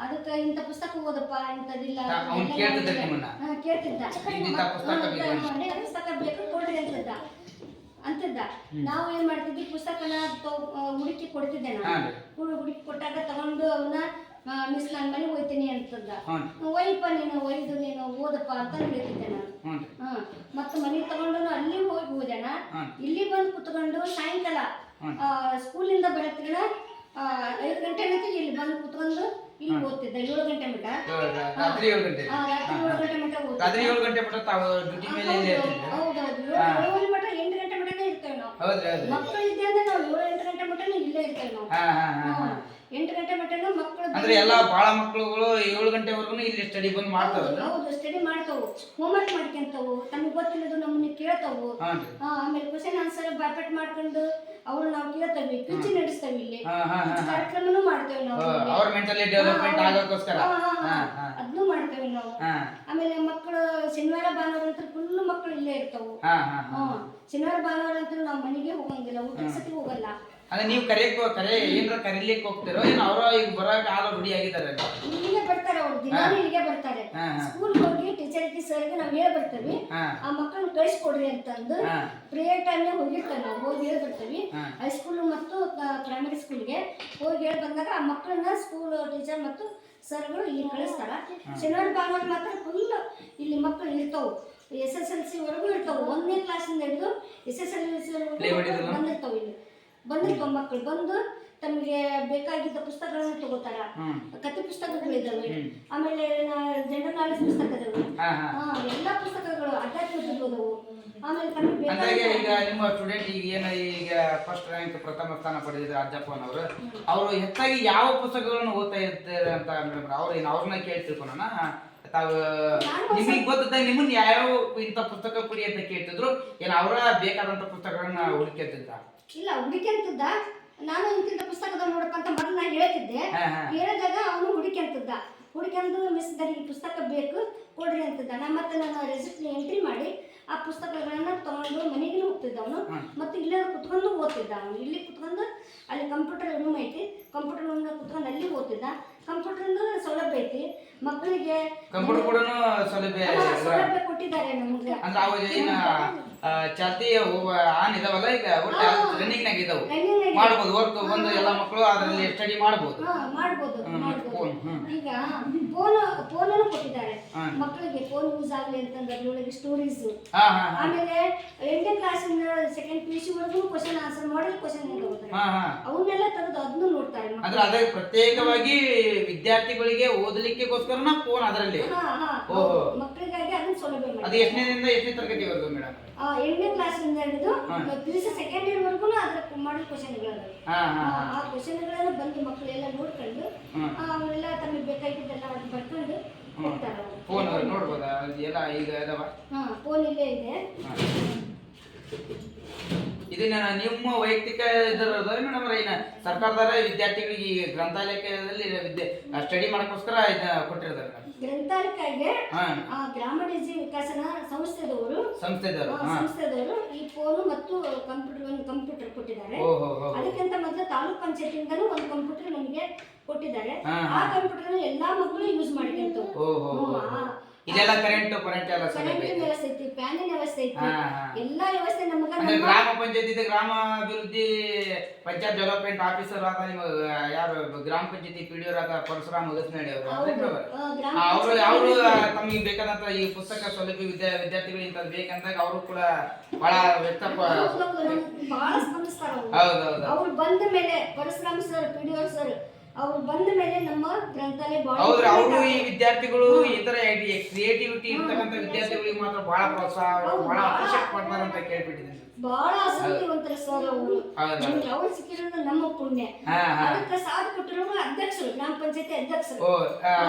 ಅದಕ್ಕೆ ಇಂಥ ಪುಸ್ತಕ ಓದಪ್ಪ, ಇಂಥದ್ದಿಲ್ಲ ಕೇಳ್ತಿದ್ದ. ಪುಸ್ತಕ ಬೇಕು ಕೊಡ್ರಿ ಅಂತಿದ್ದ. ನಾವು ಏನ್ ಮಾಡ್ತಿದ್ವಿ, ಪುಸ್ತಕನ ಹುಡುಕಿ ಕೊಡ್ತಿದ್ದೆ. ನಾನು ಹುಡುಕಿ ಕೊಟ್ಟಾಗ ತಗೊಂಡು ಅವನ್ನ ಮಿಸ್ ನಾನು ಮನೆಗೆ ಹೋಯ್ತೀನಿ ಅಂತಂದ. ಒಯ್ಯಪ್ಪ ನೀನು ಓದಪ್ಪ ಅಂತ ಹೇಳ್ತಿದ್ದೆ ನಾನು. ಮತ್ತೆ ಮನೆಗೆ ತಗೊಂಡು ಅಲ್ಲಿ ಹೋಗಿ ಓದ್ಯಾನ. ಇಲ್ಲಿ ಬಂದು ಕುತ್ಕೊಂಡು ಸಾಯಂಕಾಲ ಸ್ಕೂಲಿಂದ ಬೆಳತ್ತಿನ 5 ಗಂಟೆ ಇಲ್ಲಿ ಬಂದು ಕುತ್ಕೊಂಡು ಇಲ್ಲಿ ಓದ್ತಿದ್ದ. 7 ಗಂಟೆ ಮಟ್ಟ, ರಾತ್ರಿ 7 ಗಂಟೆ ಮಟ್ಟ ಹೌದೌದು. 7 ಮಟ್ಟ 8 ಗಂಟೆ ಮಟ್ಟನೇ ಇರ್ತೇವೆ ನಾವು. ಮಕ್ಕಳು ಇದ್ದೆ ಅಂದ್ರೆ ನಾವು 7-8 ಗಂಟೆ ಮಟ್ಟನೇ ಇಲ್ಲೇ ಇರ್ತೇವೆ ನಾವು. 8 ಗಂಟೆ ಮಟ್ಟನೂ ಮಕ್ಕಳು ಅಂದ್ರೆ ಎಲ್ಲ ಬಹಳ ಮಕ್ಕಳುಗಳು 7 ಗಂಟೆವರೆಗೂ ಇಲ್ಲಿ ಸ್ಟಡಿ ಬಂದು ಮಾಡ್ತಾವೆ. ಹೌದು, ಸ್ಟಡಿ ಮಾಡ್ತಾವು, ಹೋಮ್ವರ್ಕ್ ಮಾಡ್ಕೊಂತಾವು, ತಮಗೆ ಗೊತ್ತಿಲ್ಲದು ನಮ್ಮನ್ನ ಕೇಳ್ತಾವು. ಆಮೇಲೆ ಕ್ವಶನ್ ಆನ್ಸರ್ ಬಾಯ್ಪಾಟ್ ಮಾಡ್ಕೊಂಡು ಅವ್ರು ನಾವು ಕೇಳ್ತೇವೆ, ಕ್ವಿಜ್ ನಡೆಸ್ತೇವೆ, ಇಲ್ಲಿ ಕಾರ್ಯಕ್ರಮನೂ ಮಾಡ್ತೇವೆ ನಾವು. ಅವರ ಮೆಂಟಲಿ ಡೆವಲಪ್ಮೆಂಟ್ ಆಗೋಕ್ಕೋಸ್ಕರ ಅದನ್ನು ಮಾಡ್ತೇವೆ ನಾವು. ಆಮೇಲೆ ಮಕ್ಕಳು ಶನಿವಾರ ಭಾನುವಾರ ಅಂತ ಫುಲ್ ಮಕ್ಕಳು ಇಲ್ಲೇ ಇರ್ತಾವು. ಶನಿವಾರ ಭಾನುವಾರ ಅಂತ ನಾವು ಮನೆಗೆ ಹೋಗಂಗಿಲ್ಲ, ಊಟದ ಸತಿ ಹೋಗಲ್ಲ. ಅಂದ್ರೆ ನೀವು ಕರೆ ಏನಾರ ಕರೀಲಿಕ್ಕೆ ಹೋಗ್ತಿರೋ ಏನು ಅವರ ಈಗ ಬರೋಕೆ ಆಲ ರೂಢಿ ಆಗಿದ್ದಾರೆ? ಇಲ್ಲಿಗೆ ಬರ್ತಾರೆ, ಅವ್ರು ದಿನಾನು ಇಲ್ಲಿಗೆ ಬರ್ತಾರೆ. ಸ್ಕೂಲ್ ಹೋಗಿ ಟೀಚರ್ಗೆ ಸರ್ಗೆ ನಾವು ಹೇಳಿ ಬರ್ತೀವಿ, ಆ ಮಕ್ಕಳನ್ನ ಕಳಿಸ್ಕೊಡ್ರಿ ಅಂತಂದು. ಪ್ರೇಯರ್ ಟೈಮ್ ಹೋಗಿರ್ತಾರೆ, ನಾವು ಹೋಗಿ ಹೇಳಿ ಬರ್ತೀವಿ. ಹೈಸ್ಕೂಲ್ ಮತ್ತು ಪ್ರೈಮರಿ ಸ್ಕೂಲ್ಗೆ ಹೋಗಿ ಹೇಳಿ ಬಂದಾಗ ಆ ಮಕ್ಕಳನ್ನ ಸ್ಕೂಲ್ ಟೀಚರ್ ಮತ್ತು ಸರ್ಗಳು ಇಲ್ಲಿ ಕಳಿಸ್ತಾರ. ಶನಿವಾರ ಭಾನುವಾರ ಮಾತ್ರ ಫುಲ್ ಇಲ್ಲಿ ಮಕ್ಕಳು ಇರ್ತಾವೆ. SSLC ವರೆಗೂ ಇರ್ತಾವೆ, 1ನೇ ಕ್ಲಾಸಿಂದ ಹಿಡಿದು SSLC ವರೆಗೂ ಬಂದಿರ್ತಾವ ಮಕ್ಕಳು. ಬಂದು ತಮಗೆ ಬೇಕಾಗಿದ್ದ ಪುಸ್ತಕಗಳನ್ನ ತಗೋತಾರ. ಕಥೆ ಪುಸ್ತಕಗಳಿದಾವೆ, ಆಮೇಲೆ ಜನರಲ್ ನಾಲೆಜ್ ಪುಸ್ತಕ ಇದಾವೆ, ಎಲ್ಲಾ ಪುಸ್ತಕಗಳು ಅಧ್ಯಾತ್ಮದ ಅದಾವು. ಆಮೇಲೆ ತಮಗೆ ಈಗ ನಿಮ್ಮ ಸ್ಟೂಡೆಂಟ್ ಈಗ ಫಸ್ಟ್ ರ್ಯಾಂಕ್ ಪ್ರಥಮ ಸ್ಥಾನ ಪಡೆದಿದ್ದಾರೆ ಅಜ್ಜಪ್ಪನವರು. ಅವರು ಹೆಚ್ಚಾಗಿ ಯಾವ ಪುಸ್ತಕಗಳನ್ನು ಓದ್ತಾ ಇರ್ತಾರೆ ಅಂತ ಮೇಡಮ್ ಅವ್ರನ್ನ ಕೇಳಿ ತಿಳ್ಕೊಳೋಣ. ತಾವು ನಿಮಗೆ ಗೊತ್ತಿದ್ದಾಗ ನಿಮ್ಮನ್ನ ಯಾವ್ಯಾವ ಇಂಥ ಪುಸ್ತಕ ಕೊಡಿ ಅಂತ ಕೇಳ್ತಿದ್ರು, ಏನ್ ಅವರ ಬೇಕಾದಂತ ಪುಸ್ತಕಗಳನ್ನ ಹುಡುಕಿರ್ತಿದ್ದ? ಇಲ್ಲ, ಹುಡುಕಿಂತಿದ್ದ. ನಾನು ಇಂತಿಂತ ಪುಸ್ತಕದ ನೋಡಪ್ಪ ಅಂತ ಮೊದಲು ನಾನು ಹೇಳ್ತಿದ್ದೆ. ಹೇಳಿದಾಗ ಅವನು ಹುಡುಕಿಂತಿದ್ದ. ಹುಡುಕಂದು ಮಿಸ್ ಈ ಪುಸ್ತಕ ಬೇಕು ಕೊಡ್ರಿ ಅಂತಿದ್ದ. ಮತ್ತೆ ನಾನು ರೆಸಿಪ್ಟ್ ಎಂಟ್ರಿ ಮಾಡಿ ಆ ಪುಸ್ತಕಗಳನ್ನ ತಗೊಂಡು ಮನೆಗೆ ಹೋಗ್ತಿದ್ದ ಅವನು. ಮತ್ತೆ ಇಲ್ಲೇ ಕುತ್ಕೊಂಡು ಓದ್ತಿದ್ದ ಅವನು. ಇಲ್ಲಿ ಕುತ್ಕೊಂಡು ಅಲ್ಲಿ ಕಂಪ್ಯೂಟರ್ ರೂಮ್ ಐತಿ, ಕಂಪ್ಯೂಟರ್ ರೂಮ್ ಕುತ್ಕೊಂಡು ಅಲ್ಲಿ ಓದ್ತಿದ್ದ. ಕಂಪ್ಯೂಟರ್ ಸೌಲಭ್ಯ ಐತಿ ಮಕ್ಕಳಿಗೆ, ಕಂಪ್ಯೂಟರ್ ಕೂಡ ಸೌಲಭ್ಯ ಕೊಟ್ಟಿದ್ದಾರೆ ನಮ್ಗೆ. ಚಾತಿ ಆನ್ ಇದಾವಲ್ಲ, ಈಗ ರನ್ನಿಂಗ್ ನಾಗ ಇದಾವು, ಮಾಡ್ಬೋದು. ವರ್ಕ್ ಬಂದು ಎಲ್ಲ ಮಕ್ಕಳು ಅದರಲ್ಲಿ ಸ್ಟಡಿ ಮಾಡ್ಬೋದು. ಈಗ ಫೋನ್ ಕೊಟ್ಟಿದ್ದಾರೆ ಮಕ್ಕಳಿಗೆ, ಫೋನ್ ಯೂಸ್ ಆಗ್ಲಿ ಅಂತಂದ್ರೆ ಅದ್ರೊಳಗೆ ಸ್ಟೋರೀಸ್. ಆಮೇಲೆ 8ನೇ ಕ್ಲಾಸ್ 2nd PUC ವರೆಗೂ ಕ್ವಶನ್ ಆನ್ಸರ್ ಮಾಡೆಲ್ ಕ್ವಶನ್ ಅವನ್ನೆಲ್ಲ ತೆಗೆದು ಅದನ್ನು ನೋಡ್ತಾರೆ. ಅಂದ್ರೆ ಅದೇ ಪ್ರತ್ಯೇಕವಾಗಿ ವಿದ್ಯಾರ್ಥಿಗಳಿಗೆ ಓದಲಿಕ್ಕೆಗೋಸ್ಕರನ ಫೋನ್ ಅದರಲ್ಲಿ ಮಕ್ಕಳಿಗಾಗಿ ಅದನ್ನ ಸೌಲಭ್ಯ ಮಾಡಿ. ಅದು ಎಷ್ಟನೇದಿಂದ ಎಷ್ಟನೇ ತರಗತಿವರೆಗೂ ಮೇಡಮ್? 8ನೇ ಕ್ಲಾಸಿಂದ ಹಿಡಿದು PUC 2nd ಇಯರ್ ವರೆಗೂ ಅದ್ರ ಮಾಡೆಲ್ ಕ್ವಶನ್ಗಳು. ಆ ಕ್ವಶನ್ಗಳನ್ನ ಬಂದು ಮಕ್ಕಳೆಲ್ಲ ನೋಡ್ಕೊಂಡು ಅವರೆಲ್ಲ ತಮಗೆ ಬೇಕಾಗಿದ್ದೆಲ್ಲ ಬರ್ಕೊಂಡು ಹೋಗ್ತಾರೆ. ಫೋನ್ ನೋಡ್ಬೋದಾ ಎಲ್ಲ ಈಗ ಅದಾವ? ಫೋನ್ ಇಲ್ಲೇ ಇದೆ. ಇದನ್ನ ನಿಮ್ಮ ವೈಯಕ್ತಿಕ ಇದರದ ಮೇಡಮ್ ಏನ ಸರ್ಕಾರದವರ ವಿದ್ಯಾರ್ಥಿಗಳಿಗೆ ಗ್ರಂಥಾಲಯದಲ್ಲಿ ಸ್ಟಡಿ ಮಾಡಕ್ಕೋಸ್ಕರ ಕೊಟ್ಟಿರ್ತಾರೆ? ಗ್ರಂಥಾಲಯಕ್ಕಾಗಿ ಗ್ರಾಮೀಣ ವಿಕಾಸನ ಸಂಸ್ಥೆದವರು ಈ ಫೋನ್ ಮತ್ತು ಕಂಪ್ಯೂಟರ್ ಕೊಟ್ಟಿದ್ದಾರೆ. ಅದಕ್ಕಿಂತ ಮೊದಲು ತಾಲೂಕ್ ಪಂಚಾಯತಿಂದನೂ ಒಂದು ಕಂಪ್ಯೂಟರ್ ನಮಗೆ ಕೊಟ್ಟಿದ್ದಾರೆ. ಆ ಕಂಪ್ಯೂಟರ್ ಎಲ್ಲಾ ಮಕ್ಕಳು ಯೂಸ್ ಮಾಡಿಕೊಂಡು ಇದೆಲ್ಲ ಕರೆಂಟ್ ಎಲ್ಲ ವ್ಯವಸ್ಥೆ ಐತಿ, ಫ್ಯಾನಿನ ವ್ಯವಸ್ಥೆ ಐತಿ, ಎಲ್ಲಾ ವ್ಯವಸ್ಥೆ ನಮಗೆ. ಗ್ರಾಮ ಪಂಚಾಯತಿ ಗ್ರಾಮ ಅಭಿವೃದ್ಧಿ ಪಂಚಾಯತ್ ಡೆವಲಪ್ಮೆಂಟ್ ಆಫೀಸರ್ ಆದ ಯಾರು ಗ್ರಾಮ ಪಂಚಾಯತಿ PDO ಆದ ಪರಶುರಾಮ್ ಅಗಸ್ನಳ್ಳಿ ಅವರು ತಮಗೆ ಬೇಕಾದಂತ ಈ ಪುಸ್ತಕ ಸೌಲಭ್ಯ ವಿದ್ಯಾರ್ಥಿಗಳು ಇಂಥದ್ದು ಬೇಕಂದಾಗ ಅವರು ಕೂಡ ಬಹಳ ಬಹಳ ಸ್ಪಂದಿಸ್ತಾರ. ಹೌದೌದು. ಅವ್ರು ಬಂದ ಮೇಲೆ ಪರಶುರಾಮ್ ಸರ್ PDO ಸರ್ ಅವ್ರು ಬಂದ ಮೇಲೆ ನಮ್ಮ ಗ್ರಂಥಾಲಯ ಹೌದ್ರಿ. ಅವರು ಈ ವಿದ್ಯಾರ್ಥಿಗಳು ಈ ತರ ಕ್ರಿಯೇಟಿವಿಟಿ ಇರ್ತಕ್ಕಂಥ ವಿದ್ಯಾರ್ಥಿಗಳಿಗೆ ಮಾತ್ರ ಬಹಳ ಪ್ರೋತ್ಸಾಹ, ಬಹಳ ಆಕರ್ಷಕ ಪಡ್ತಾರೆ ಅಂತ ಕೇಳ್ಬಿಟ್ಟಿದ್ದೀನಿ. ಬಹಳ ಆಸಕ್ತಿವಂತರ ಸರ್ ಅವರು. ಅವ್ರು ಸಿಕ್ಕಿರೋದು ನಮ್ಮ ಪುಣ್ಯ. ಅದಕ್ಕೆ ಸಾಥ್ ಕೊಟ್ಟಿರೋರು ಅಧ್ಯಕ್ಷರು, ಗ್ರಾಮ ಪಂಚಾಯತಿ ಅಧ್ಯಕ್ಷರು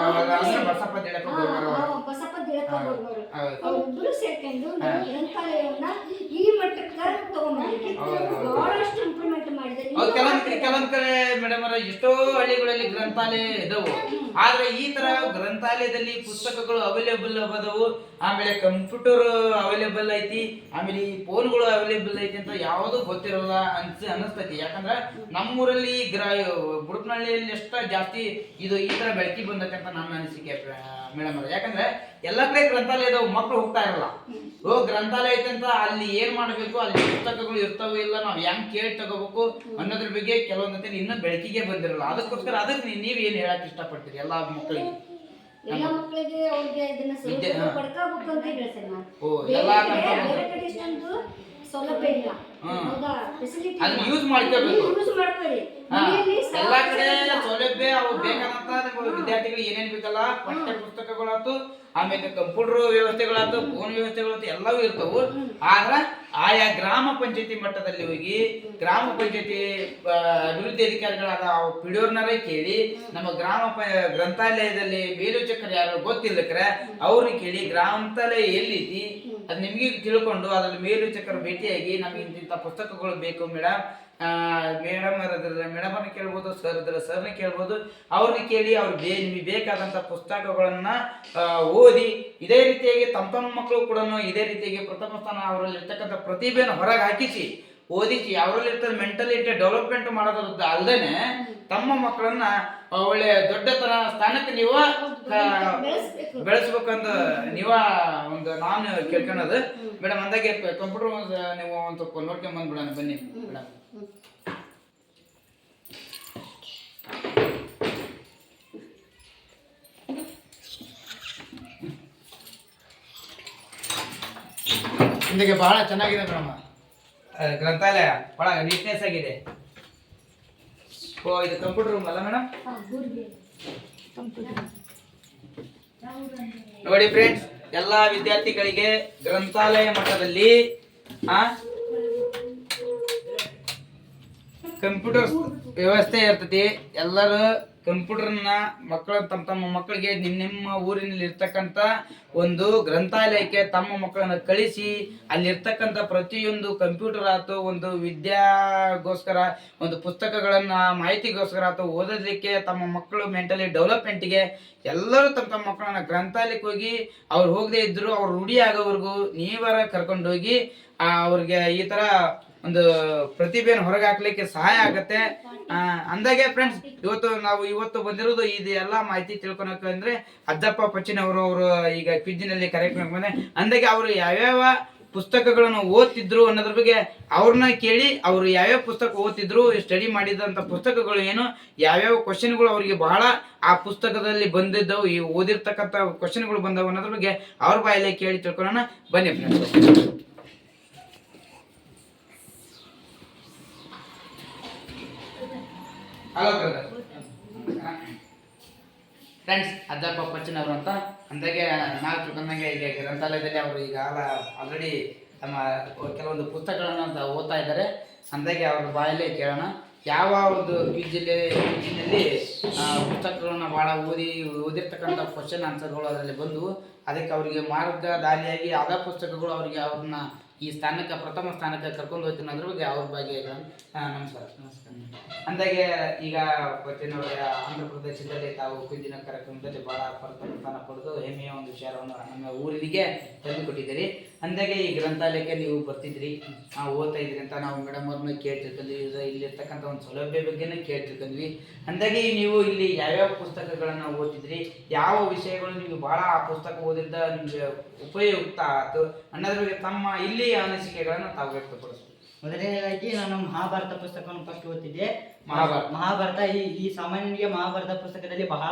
ಬಸಪ್ಪ ದಿಳಪ್ಪ ಗೌರ್ವರು. ಅವರಿಬ್ಬರು ಸೇರ್ಕೊಂಡು ನಮ್ಮ ಗ್ರಂಥಾಲಯವನ್ನ ಈ ಮಟ್ಟಕ್ಕೆ ತಗೊಂಡ್ಬಂದಿದ್ದಾರೆ. ಬಹಳಷ್ಟು ಇಂಪ್ರೂವ್ಮೆಂಟ್ ಮಾಡಿದ್ದಾರೆ. ಕೆಲವೊಂದ್ ಕಡೆ ಮೇಡಮ್ ಎಷ್ಟೋ ಹಳ್ಳಿಗಳಲ್ಲಿ ಗ್ರಂಥಾಲಯ ಇದಾವು, ಆದ್ರೆ ಈ ತರ ಗ್ರಂಥಾಲಯದಲ್ಲಿ ಪುಸ್ತಕಗಳು ಅವೈಲೇಬಲ್ ಅದಾವು, ಆಮೇಲೆ ಕಂಪ್ಯೂಟರ್ ಅವೈಲೇಬಲ್ ಐತಿ, ಆಮೇಲೆ ಈ ಫೋನ್ಗಳು ಅವೈಲೇಬಲ್ ಐತಿ ಅಂತ ಯಾವುದು ಗೊತ್ತಿರಲ್ಲ ಅನಿಸ್ತೈತಿ. ಯಾಕಂದ್ರೆ ನಮ್ಮೂರಲ್ಲಿ ಬುಡಕನಹಳ್ಳಿಯಲ್ಲಿ ಎಷ್ಟ ಜಾಸ್ತಿ ಇದು ಈ ತರ ಬೆಳಕಿ ಬಂದೈತೆ ಅಂತ ನನ್ನ ಅನಿಸಿಕೆ ಮೇಡಮ್. ಯಾಕಂದ್ರೆ ಎಲ್ಲಾ ಕಡೆ ಗ್ರಂಥಾಲಯ ಇದಾವ, ಮಕ್ಳು ಹೋಗ್ತಾ ಇರಲ್ಲ. ಗ್ರಂಥಾಲಯ ಐತೆ ಅಂತ ಅಲ್ಲಿ ಏನ್ ಮಾಡ್ಬೇಕು, ಅಲ್ಲಿ ಪುಸ್ತಕಗಳು ಇರ್ತಾವ ಇಲ್ಲ, ನಾವ್ ಹೆಂಗ್ ಕೇಳಿ ತಗೋಬೇಕು ಅನ್ನೋದ್ರ ಬಗ್ಗೆ ಕೆಲವೊಂದ್ ಇನ್ನೂ ಬೆಳಕಿಗೆ ಬಂದಿರಲ್ಲ. ಅದಕ್ಕೋಸ್ಕರ ಅದಕ್ಕೆ ನೀವ್ ಏನ್ ಹೇಳಕ್ ಇಷ್ಟಪಡ್ತೀರಿ ಎಲ್ಲಾ ಮಕ್ಕಳಿಗೆ? ಎಲ್ಲ ಮಕ್ಕಳಿಗೆ ಅವ್ರಿಗೆ ಇದನ್ನ ಪಡ್ಕೋಬೇಕು ಅಂತ ಹೇಳ್ತೇನೆ ನಾನು. ಬೇರೆ ಕಡೆ ಇಷ್ಟೊಂದು ಸೌಲಭ್ಯ ಇಲ್ಲ, ಹೌದಾ? ಫೆಸಿಲಿಟಿ ಯೂಸ್ ಮಾಡ್ಕೋಬೇಕು. ಯೂಸ್ ಮಾಡ್ಕೊಳ್ಳಿ. ಎಲ್ಲಾ ಕಡೆ ಸೌಲಭ್ಯ ಅವು ಬೇಕಾದಂತ ವಿದ್ಯಾರ್ಥಿಗಳು ಏನೇನ್ ಬೇಕಲ್ಲ, ಪಠ್ಯ ಪುಸ್ತಕಗಳಾತು, ಆಮೇಲೆ ಕಂಪ್ಯೂಟರ್ ವ್ಯವಸ್ಥೆಗಳಾತು, ಫೋನ್ ವ್ಯವಸ್ಥೆಗಳಾತು ಎಲ್ಲವೂ ಇರ್ತಾವು. ಆದ್ರ ಆಯಾ ಗ್ರಾಮ ಪಂಚಾಯತಿ ಮಟ್ಟದಲ್ಲಿ ಹೋಗಿ ಗ್ರಾಮ ಪಂಚಾಯತಿ ಅಭಿವೃದ್ಧಿ ಅಧಿಕಾರಿಗಳಾದ PDOರ್ನರೇ ಕೇಳಿ, ನಮ್ಮ ಗ್ರಂಥಾಲಯದಲ್ಲಿ ಮೇಲ್ವಿಚಾರಕರು ಯಾರು ಗೊತ್ತಿಲ್ಲಕ್ರೆ ಅವ್ರನ್ನ ಕೇಳಿ ಗ್ರಂಥಾಲಯ ಎಲ್ಲೈತಿ ಅದ್ ನಿಮ್ಗೆ ತಿಳ್ಕೊಂಡು ಅದ್ರಲ್ಲಿ ಮೇಲ್ವಿಚಾರಕರು ಭೇಟಿಯಾಗಿ ನಮ್ಗೆ ಇಂಥ ಪುಸ್ತಕಗಳು ಬೇಕು ಮೇಡಮ್, ಮೇಡಮ್ ಕೇಳ್ಬೋದು, ಸರ್ನ ಕೇಳ್ಬೋದು, ಅವ್ರನ್ನ ಕೇಳಿ ನಿಮಗೆ ಬೇಕಾದಂತ ಪುಸ್ತಕಗಳನ್ನ ಓದಿ ಇದೇ ರೀತಿಯಾಗಿ ತಮ್ಮ ಮಕ್ಕಳು ಕೂಡ ಇದೇ ರೀತಿಯಾಗಿ ಪ್ರಥಮ ಸ್ಥಾನ ಅವರಲ್ಲಿ ಇರ್ತಕ್ಕಂಥ ಪ್ರತಿಭೆಯನ್ನು ಹೊರಗೆ ಹಾಕಿಸಿ ಓದಿಸಿ ಅವರಲ್ಲಿ ಇರ್ತದೆ ಮೆಂಟಲಿಟಿ ಡೆವಲಪ್ಮೆಂಟ್ ಮಾಡೋದ್ರ ಅಲ್ದೇನೆ ತಮ್ಮ ಮಕ್ಕಳನ್ನ ಒಳ್ಳೆ ದೊಡ್ಡತನ ಸ್ಥಾನಕ್ಕೆ ನೀವು ಬೆಳೆಸ್ಬೇಕಂತ ನೀವ ಒಂದು ನಾನು ಕೇಳ್ಕೊಳೋದು ಮೇಡಮ್. ಅಂದಾಗೆ ಕಂಪ್ಯೂಟರ್ ನೀವು ಒಂದು ಸ್ವಲ್ಪ ನೋಡ್ಕೊಂಡ್ ಬಂದ್ಬಿಡೋಣ ಬನ್ನಿ ಮೇಡಮ್. ಇಂದಿಗೆ ಬಹಳ ಚೆನ್ನಾಗಿದೆ ಮೇಡಮ್, ಗ್ರಂಥಾಲಯ ಬಹಳ ನೀಟ್ನೆಸ್ ಆಗಿದೆ. ಓ ಇದು ಕಂಪ್ಯೂಟರ್ ರೂಮ್ ಅಲ್ಲ ಮೇಡಮ್? ನೋಡಿ ಫ್ರೆಂಡ್ಸ್, ಎಲ್ಲಾ ವಿದ್ಯಾರ್ಥಿಗಳಿಗೆ ಗ್ರಂಥಾಲಯ ಮಟ್ಟದಲ್ಲಿ ಕಂಪ್ಯೂಟರ್ ವ್ಯವಸ್ಥೆ ಇರ್ತತಿ. ಎಲ್ಲರೂ ಕಂಪ್ಯೂಟರ್ನ ಮಕ್ಕಳು ತಮ್ಮ ಮಕ್ಕಳಿಗೆ ನಿಮ್ಮ ಊರಿನಲ್ಲಿ ಇರ್ತಕ್ಕಂಥ ಒಂದು ಗ್ರಂಥಾಲಯಕ್ಕೆ ತಮ್ಮ ಮಕ್ಕಳನ್ನ ಕಳಿಸಿ ಅಲ್ಲಿರ್ತಕ್ಕಂಥ ಪ್ರತಿಯೊಂದು ಕಂಪ್ಯೂಟರ್ ಆಯ್ತು, ಒಂದು ವಿದ್ಯಾಗೋಸ್ಕರ ಒಂದು ಪುಸ್ತಕಗಳನ್ನ ಮಾಹಿತಿಗೋಸ್ಕರ ಆಯ್ತು, ಓದೋದಕ್ಕೆ ತಮ್ಮ ಮಕ್ಕಳು ಮೆಂಟಲಿ ಡೆವಲಪ್ಮೆಂಟ್ಗೆ ಎಲ್ಲರೂ ತಮ್ಮ ಮಕ್ಕಳನ್ನ ಗ್ರಂಥಾಲಯಕ್ಕೆ ಹೋಗಿ ಅವ್ರು ಹೋಗದೆ ಇದ್ರು ಅವ್ರು ರೂಢಿ ಆಗೋವರೆಗೂ ನೀವರ ಕರ್ಕೊಂಡೋಗಿ ಅವ್ರಿಗೆ ಈ ತರ ಒಂದು ಪ್ರತಿಭೆಯನ್ನು ಹೊರಗೆ ಹಾಕ್ಲಿಕ್ಕೆ ಸಹಾಯ ಆಗತ್ತೆ. ಅಂದಾಗೆ ಫ್ರೆಂಡ್ಸ್, ಇವತ್ತು ಬಂದಿರೋದು ಇದು ಎಲ್ಲ ಮಾಹಿತಿ ತಿಳ್ಕೊಳಕ್ಕೆ ಅಂದ್ರೆ ಅಜ್ಜಪ್ಪ ಪಚ್ಚಿನವರು ಈಗ ಕ್ವಿಜ್ನಲ್ಲಿ ಕಾರ್ಯಕ್ರಮ ಬಂದೆ. ಅಂದಾಗೆ ಅವರು ಯಾವ್ಯಾವ ಪುಸ್ತಕಗಳನ್ನು ಓದ್ತಿದ್ರು ಅನ್ನೋದ್ರ ಬಗ್ಗೆ ಅವ್ರನ್ನ ಕೇಳಿ ಅವರು ಯಾವ್ಯಾವ ಪುಸ್ತಕ ಓದ್ತಿದ್ರು, ಸ್ಟಡಿ ಮಾಡಿದಂಥ ಪುಸ್ತಕಗಳು ಏನು, ಯಾವ್ಯಾವ ಕ್ವಶನ್ಗಳು ಅವರಿಗೆ ಬಹಳ ಆ ಪುಸ್ತಕದಲ್ಲಿ ಬಂದಿದ್ದವು, ಈ ಓದಿರ್ತಕ್ಕಂಥ ಕ್ವಶನ್ಗಳು ಬಂದವು ಅನ್ನೋದ್ರ ಬಗ್ಗೆ ಅವ್ರ ಬಾಯಲ್ಲೇ ಕೇಳಿ ತಿಳ್ಕೊಳ್ಳೋಣ ಬನ್ನಿ friends. Hello brother. Friends, Ajjappa ಪಚ್ಚನವರು ಅಂತ ಅಂದಾಗೆ ನಾವು ತಿಳ್ಕೊಂಡಂಗೆ ಈಗ ಗ್ರಂಥಾಲಯದಲ್ಲಿ ಅವರು ಈಗ ಆಲ್ರೆಡಿ ತಮ್ಮ ಕೆಲವೊಂದು ಪುಸ್ತಕಗಳನ್ನು ಓದ್ತಾ ಇದ್ದಾರೆ. ಅಂದಾಗೆ ಅವ್ರ ಬಾಯಲ್ಲೇ ಕೇಳೋಣ ಯಾವ ಒಂದು ಕ್ವಿಜ್ನಲ್ಲಿ ಪುಸ್ತಕಗಳನ್ನ ಭಾಳ ಓದಿರ್ತಕ್ಕಂಥ ಕ್ವಶನ್ ಆನ್ಸರ್ಗಳು ಅದರಲ್ಲಿ ಬಂದು ಅದಕ್ಕೆ ಅವರಿಗೆ ಮಾರ್ಗದಾರಿಯಾಗಿ ಆದ ಪುಸ್ತಕಗಳು ಅವರಿಗೆ ಅವ್ರನ್ನ ಈ ಸ್ಥಾನಕ್ಕೆ ಪ್ರಥಮ ಸ್ಥಾನಕ್ಕೆ ಕರ್ಕೊಂಡು ಹೋಗ್ತೀನಿ ಅದ್ರ ಬಗ್ಗೆ ಅವ್ರ ಬಗ್ಗೆ ನಮಸ್ಕಾರ. ಅಂದಾಗೆ ಈಗ ಆಂಧ್ರ ಪ್ರದೇಶದಲ್ಲಿ ತಾವು ಕ್ವಿಜ್ಜಿನ ಕಾರ್ಯಕ್ರಮದಲ್ಲಿ ಬಹಳ ಪ್ರಥಮ ಸ್ಥಾನ ಪಡೆದು ಹೆಮ್ಮೆಯ ಒಂದು ವಿಚಾರವನ್ನು ನಮ್ಮ ಊರಿಗೆ ತಂದು ಕೊಟ್ಟಿದ್ದೀರಿ. ಅಂದಾಗೆ ಈ ಗ್ರಂಥಾಲಯಕ್ಕೆ ನೀವು ಬರ್ತಿದ್ರಿ, ಓದ್ತಾ ಇದ್ರಿ ಅಂತ ನಾವು ಮೇಡಮ್ ಅವ್ರನ್ನ ಕೇಳ್ತಿರ್ಕೊಂಡ್ವಿ. ಇಲ್ಲಿರ್ತಕ್ಕಂಥ ಒಂದು ಸೌಲಭ್ಯ ಬಗ್ಗೆನೇ ಕೇಳ್ತಿರ್ಕೊಂಡ್ವಿ. ಅಂದಾಗೆ ನೀವು ಇಲ್ಲಿ ಯಾವ್ಯಾವ ಪುಸ್ತಕಗಳನ್ನು ಓದಿದ್ರಿ, ಯಾವ ವಿಷಯಗಳು ನಿಮ್ಗೆ ಬಹಳ ಆ ಪುಸ್ತಕ ಓದಿದ್ದ ನಿಮ್ಗೆ ಉಪಯುಕ್ತ ಆಯ್ತು ಅನ್ನೋದ್ರ ಬಗ್ಗೆ ತಮ್ಮ ಇಲ್ಲಿ ಅನಿಸಿಕೆಗಳನ್ನು ತಾವು ವ್ಯಕ್ತಪಡಿಸ್ತೀವಿ. ಮೊದಲನೇದಾಗಿ ನಾನು ಮಹಾಭಾರತ ಪುಸ್ತಕವನ್ನು ಫಸ್ಟ್ ಓದ್ತಿದ್ದೆ. ಮಹಾಭಾರತ ಈ ಸಾಮಾನ್ಯನಿಗೆ ಮಹಾಭಾರತ ಪುಸ್ತಕದಲ್ಲಿ ಬಹಳ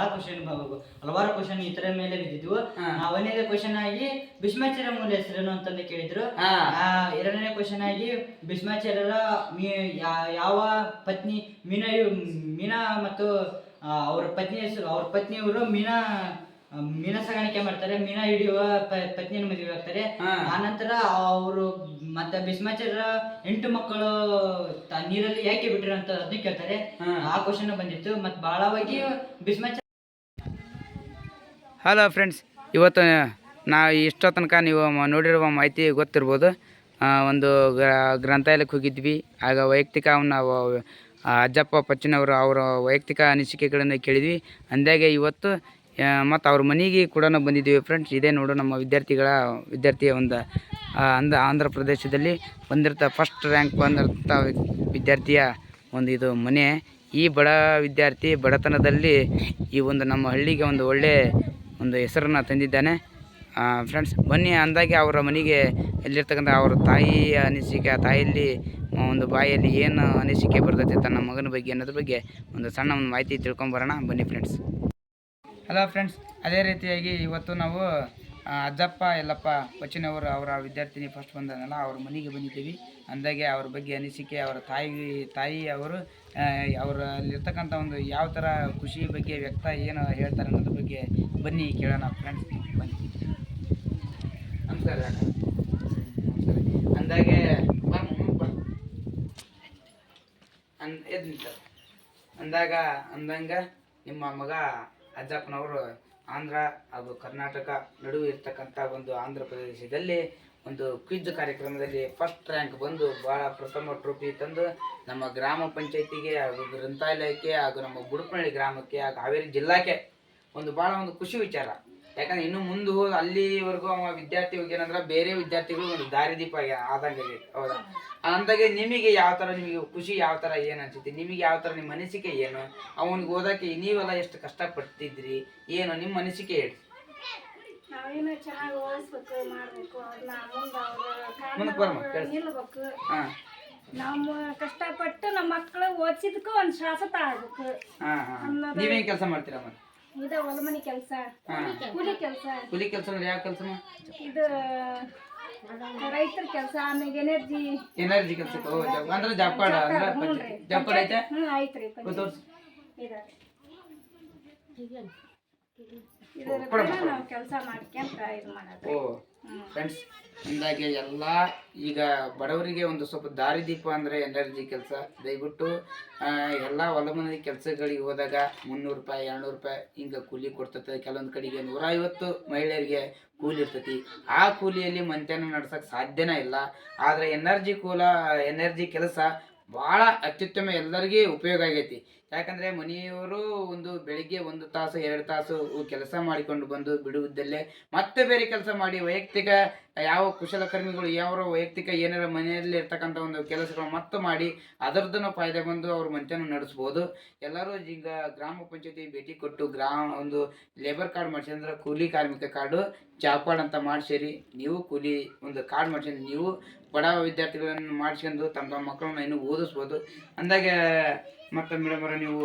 ಹಲವಾರು ಕ್ವಶನ್ ಇತರ ಮೇಲೆ ಬಿದ್ದಿದ್ವು. ಒಂದನೇ ಕ್ವಶನ್ ಆಗಿ ಭೀಷ್ಮಾಚಾರ್ಯ ಮೂಲ ಹೆಸರೇನು ಅಂತಂದು ಕೇಳಿದ್ರು. ಎರಡನೇ ಕ್ವಶನ್ ಆಗಿ ಭೀಷ್ಮಾಚಾರ್ಯರ ಯಾವ ಪತ್ನಿ ಮೀನಾ ಮತ್ತು ಅವ್ರ ಪತ್ನಿಯವರು ಮೀನ ಸಾಗಾಣಿಕೆ ಮಾಡ್ತಾರೆ, ಮೀನ ಹಿಡಿಯುವ ಪತ್ನಿಯನ್ನು ಮದುವೆ ಆಗ್ತಾರೆ. ಆನಂತರ ಅವರು ಮತ್ತೆ ಭೀಷ್ಮಾಚಾರ್ಯರ 8 ಮಕ್ಕಳು ನೀರಲ್ಲಿ ಯಾಕೆ ಬಿಟ್ರು ಅಂತ ಅದನ್ನ ಕೇಳ್ತಾರೆ. ಆ ಕ್ವಶನ್ ಬಂದಿತ್ತು. ಮತ್ತೆ ಬಹಳವಾಗಿ ಭೀಷ್ಮಾಚಾರ್ಯ. ಹಲೋ ಫ್ರೆಂಡ್ಸ್, ಇವತ್ತು ಇಷ್ಟೋ ತನಕ ನೀವು ನೋಡಿರುವ ಮಾಹಿತಿ ಗೊತ್ತಿರ್ಬೋದು. ಒಂದು ಗ್ರಂಥಾಲಯಕ್ಕೆ ಹೋಗಿದ್ವಿ. ಆಗ ವೈಯಕ್ತಿಕ ಅಜ್ಜಪ್ಪ ಪಚ್ಚಿನವರು ಅವರ ವೈಯಕ್ತಿಕ ಅನಿಸಿಕೆಗಳನ್ನು ಕೇಳಿದ್ವಿ. ಅಂದಾಗೆ ಇವತ್ತು ಮತ್ತು ಅವ್ರ ಮನೆಗೆ ಕೂಡ ಬಂದಿದ್ದೀವಿ ಫ್ರೆಂಡ್ಸ್. ಇದೇ ನೋಡು ನಮ್ಮ ವಿದ್ಯಾರ್ಥಿಯ ಒಂದು ಆಂಧ್ರ ಪ್ರದೇಶದಲ್ಲಿ ಫಸ್ಟ್ ರ್ಯಾಂಕ್ ಬಂದಿರ್ತ ವಿದ್ಯಾರ್ಥಿಯ ಒಂದು ಇದು ಮನೆ. ಈ ಬಡ ವಿದ್ಯಾರ್ಥಿ ಬಡತನದಲ್ಲಿ ಈ ಒಂದು ನಮ್ಮ ಹಳ್ಳಿಗೆ ಒಂದು ಒಳ್ಳೆ ಒಂದು ಹೆಸರನ್ನು ತಂದಿದ್ದಾನೆ ಫ್ರೆಂಡ್ಸ್. ಬನ್ನಿ ಅಂದಾಗೆ ಅವರ ಮನೆಗೆ ಎಲ್ಲಿರ್ತಕ್ಕಂಥ ಅವ್ರ ತಾಯಿಯ ಅನಿಸಿಕೆ, ತಾಯಿಯಲ್ಲಿ ಒಂದು ಬಾಯಲ್ಲಿ ಏನು ಅನಿಸಿಕೆ ಬರ್ತೈತೆ ತನ್ನ ಮಗನ ಬಗ್ಗೆ ಅನ್ನೋದ್ರ ಬಗ್ಗೆ ಒಂದು ಸಣ್ಣ ಒಂದು ಮಾಹಿತಿ ತಿಳ್ಕೊಂಬರೋಣ ಬನ್ನಿ ಫ್ರೆಂಡ್ಸ್. ಹಲೋ ಫ್ರೆಂಡ್ಸ್, ಅದೇ ರೀತಿಯಾಗಿ ಇವತ್ತು ನಾವು ಅಜ್ಜಪ್ಪ ಯಲ್ಲಪ್ಪ ಪಚ್ಚಿನವರು ಅವರ ವಿದ್ಯಾರ್ಥಿನಿ ಫಸ್ಟ್ ಬಂದನಲ್ಲ ಅವ್ರ ಮನೆಗೆ ಬಂದಿದ್ದೀವಿ. ಅಂದಾಗೆ ಅವ್ರ ಬಗ್ಗೆ ಅನಿಸಿಕೆ, ಅವರ ತಾಯಿ ಅವರಲ್ಲಿರ್ತಕ್ಕಂಥ ಒಂದು ಯಾವ ಥರ ಖುಷಿ ಬಗ್ಗೆ ವ್ಯಕ್ತ ಏನು ಹೇಳ್ತಾರೆ ಅನ್ನೋದ್ರ ಬಗ್ಗೆ ಬನ್ನಿ ಕೇಳೋಣ ಫ್ರೆಂಡ್ಸ್. ಬನ್ನಿ. ನಮಸ್ಕಾರ. ಅಂದಾಗೆ ಅಂದಂಗ ನಿಮ್ಮ ಮಗ ಅಜ್ಜಪ್ಪನವರು ಆಂಧ್ರ ಹಾಗೂ ಕರ್ನಾಟಕ ನಡುವೆ ಇರ್ತಕ್ಕಂಥ ಒಂದು ಆಂಧ್ರ ಪ್ರದೇಶದಲ್ಲಿ ಒಂದು ಕ್ವಿಜ್ ಕಾರ್ಯಕ್ರಮದಲ್ಲಿ ಫಸ್ಟ್ ರ್ಯಾಂಕ್ ಬಂದು ಭಾಳ ಪ್ರಥಮ ಟ್ರೋಫಿ ತಂದು ನಮ್ಮ ಗ್ರಾಮ ಪಂಚಾಯತಿಗೆ ಹಾಗೂ ಗ್ರಂಥಾಲಯಕ್ಕೆ ಹಾಗೂ ನಮ್ಮ ಗುಡುಪನಹಳ್ಳಿ ಗ್ರಾಮಕ್ಕೆ ಹಾಗೂ ಹಾವೇರಿ ಜಿಲ್ಲಾಕ್ಕೆ ಒಂದು ಭಾಳ ಒಂದು ಖುಷಿ ವಿಚಾರ. ಯಾಕಂದ್ರೆ ಇನ್ನು ಮುಂದೆ ಹೋದ್ ಅಲ್ಲಿವರೆಗೂ ಅವ ವಿದ್ಯಾರ್ಥಿ ಹೋಗ್ಯಾನಂದ್ರ ಬೇರೆ ವಿದ್ಯಾರ್ಥಿಗಳು ಒಂದು ದಾರಿದೀಪ ಆದಂಗೆ ಹೌದಾ? ಅಂದಾಗೆ ನಿಮಗೆ ಯಾವ ತರ, ನಿಮಗೆ ಖುಷಿ ಯಾವ ತರ ಏನ್ ಅನ್ಸುತ್ತೆ, ನಿಮಗೆ ಯಾವ ತರ ನಿಮ್ಮ ಅನಿಸಿಕೆ ಏನು? ಅವನಿಗೆ ಓದಕ್ಕೆ ನೀವೆಲ್ಲ ಎಷ್ಟು ಕಷ್ಟಪಡ್ತಿದ್ರಿ ಏನು ನಿಮ್ಮ ಅನಿಸಿಕೆ ಹೇಳಿ. ನಾವೇನು ಚೆನ್ನಾಗಿ ಓದಿಸ್ಬೇಕು ಮಾಡ್ಬೇಕು, ಅದನ್ನ ಮುಂದಕ್ಕೆ ಮುಂದೆ ಬರ್ಮ ನಿಲ್ಬೇಕು. ಹಾ ನಾವು ಕಷ್ಟಪಟ್ಟು ನಮ್ಮ ಮಕ್ಕಳು ಓದಿಸಿದಕ್ಕೂ ಒಂದು ಶಾಶ್ವತ ಆಗ್ಬೇಕು. ಹಾ ಹಾ ನೀವೇನ್ ಕೆಲಸ ಮಾಡ್ತೀರಾ ಮತ್ತೆ? ಇದು ಹೊಲ ಮನೆ ಕೆಲಸ, ಕೂಲಿ ಕೆಲಸ, ಕೂಲಿ ಕೆಲಸ ಅಂದ್ರೆ ಯಾವ ಕೆಲಸ? ಇದು ರೈತರ ಕೆಲಸ, ಆಮೇಲೆ ಎನರ್ಜಿ ಕೆಲಸಕ್ಕೆ ಅಂದ್ರೆ ಜಾಬ್ ಕಾರ್ಡ್ ಅಂದ್ರೆ ಜಾಬ್ ಕಾರ್ಡ್ ಐತೆ? ಐತ್ರಿ. ತೋರ್ಸಿ. ನಾವು ಕೆಲಸ ಮಾಡ್ಕೊಂತ ಇದು ಮಾಡೋದು. ಓ ಫ್ರೆಂಡ್ಸ್, ಅಂದಾಗೆ ಎಲ್ಲ ಈಗ ಬಡವರಿಗೆ ಒಂದು ಸ್ವಲ್ಪ ದಾರಿದೀಪ ಅಂದರೆ ಎನರ್ಜಿ ಕೆಲಸ. ದಯವಿಟ್ಟು ಎಲ್ಲ ಹೊಲ ಮನೆ ಕೆಲಸಗಳಿಗೆ ಹೋದಾಗ 300 ರೂಪಾಯಿ 200 ರೂಪಾಯಿ ಹಿಂಗೆ ಕೂಲಿ ಕೊಡ್ತದೆ. ಕೆಲವೊಂದು ಕಡೆಗೆ 150 ಮಹಿಳೆಯರಿಗೆ ಕೂಲಿ ಇರ್ತೈತಿ. ಆ ಕೂಲಿಯಲ್ಲಿ ಮನೆತನ ನಡ್ಸೋಕೆ ಸಾಧ್ಯನೇ ಇಲ್ಲ. ಆದರೆ ಎನರ್ಜಿ ಕೆಲಸ ಭಾಳ ಅತ್ಯುತ್ತಮ, ಎಲ್ಲರಿಗೂ ಉಪಯೋಗ ಆಗೈತಿ. ಯಾಕಂದರೆ ಮನೆಯವರು ಒಂದು ಬೆಳಿಗ್ಗೆ 1 ತಾಸು 2 ತಾಸು ಕೆಲಸ ಮಾಡಿಕೊಂಡು ಬಂದು ಬಿಡುವುದಲ್ಲೇ ಮತ್ತೆ ಬೇರೆ ಕೆಲಸ ಮಾಡಿ ವೈಯಕ್ತಿಕ ಯಾವ ಕುಶಲಕರ್ಮಿಗಳು ಯಾವ ವೈಯಕ್ತಿಕ ಏನಾರ ಮನೆಯಲ್ಲಿ ಇರ್ತಕ್ಕಂಥ ಒಂದು ಕೆಲಸಗಳು ಮತ್ತೆ ಮಾಡಿ ಅದರದ್ದನ್ನು ಫಾಯ್ದೆ ಬಂದು ಅವ್ರ ಮನೆತನ ನಡೆಸ್ಬೋದು. ಎಲ್ಲರೂ ಈಗ ಗ್ರಾಮ ಪಂಚಾಯತಿ ಭೇಟಿ ಕೊಟ್ಟು ಒಂದು ಲೇಬರ್ ಕಾರ್ಡ್ ಮಾಡಿಸಿ ಅಂದ್ರೆ ಕೂಲಿ ಕಾರ್ಮಿಕ ಕಾರ್ಡು, ಜಾಬ್ ಕಾರ್ಡ್ ಅಂತ ಮಾಡಿಸಿರಿ. ನೀವು ಕೂಲಿ ಒಂದು ಕಾರ್ಡ್ ಮಾಡಿಸಿ ನೀವು ಬಡ ವಿದ್ಯಾರ್ಥಿಗಳನ್ನು ಮಾಡಿಸ್ಕೊಂಡು ತಮ್ಮ ಮಕ್ಕಳನ್ನ ಇನ್ನೂ ಓದಿಸ್ಬೋದು. ಅಂದಾಗೆ ಮತ್ತೆ ಮೇಡಮ್ ಅವರ ನೀವು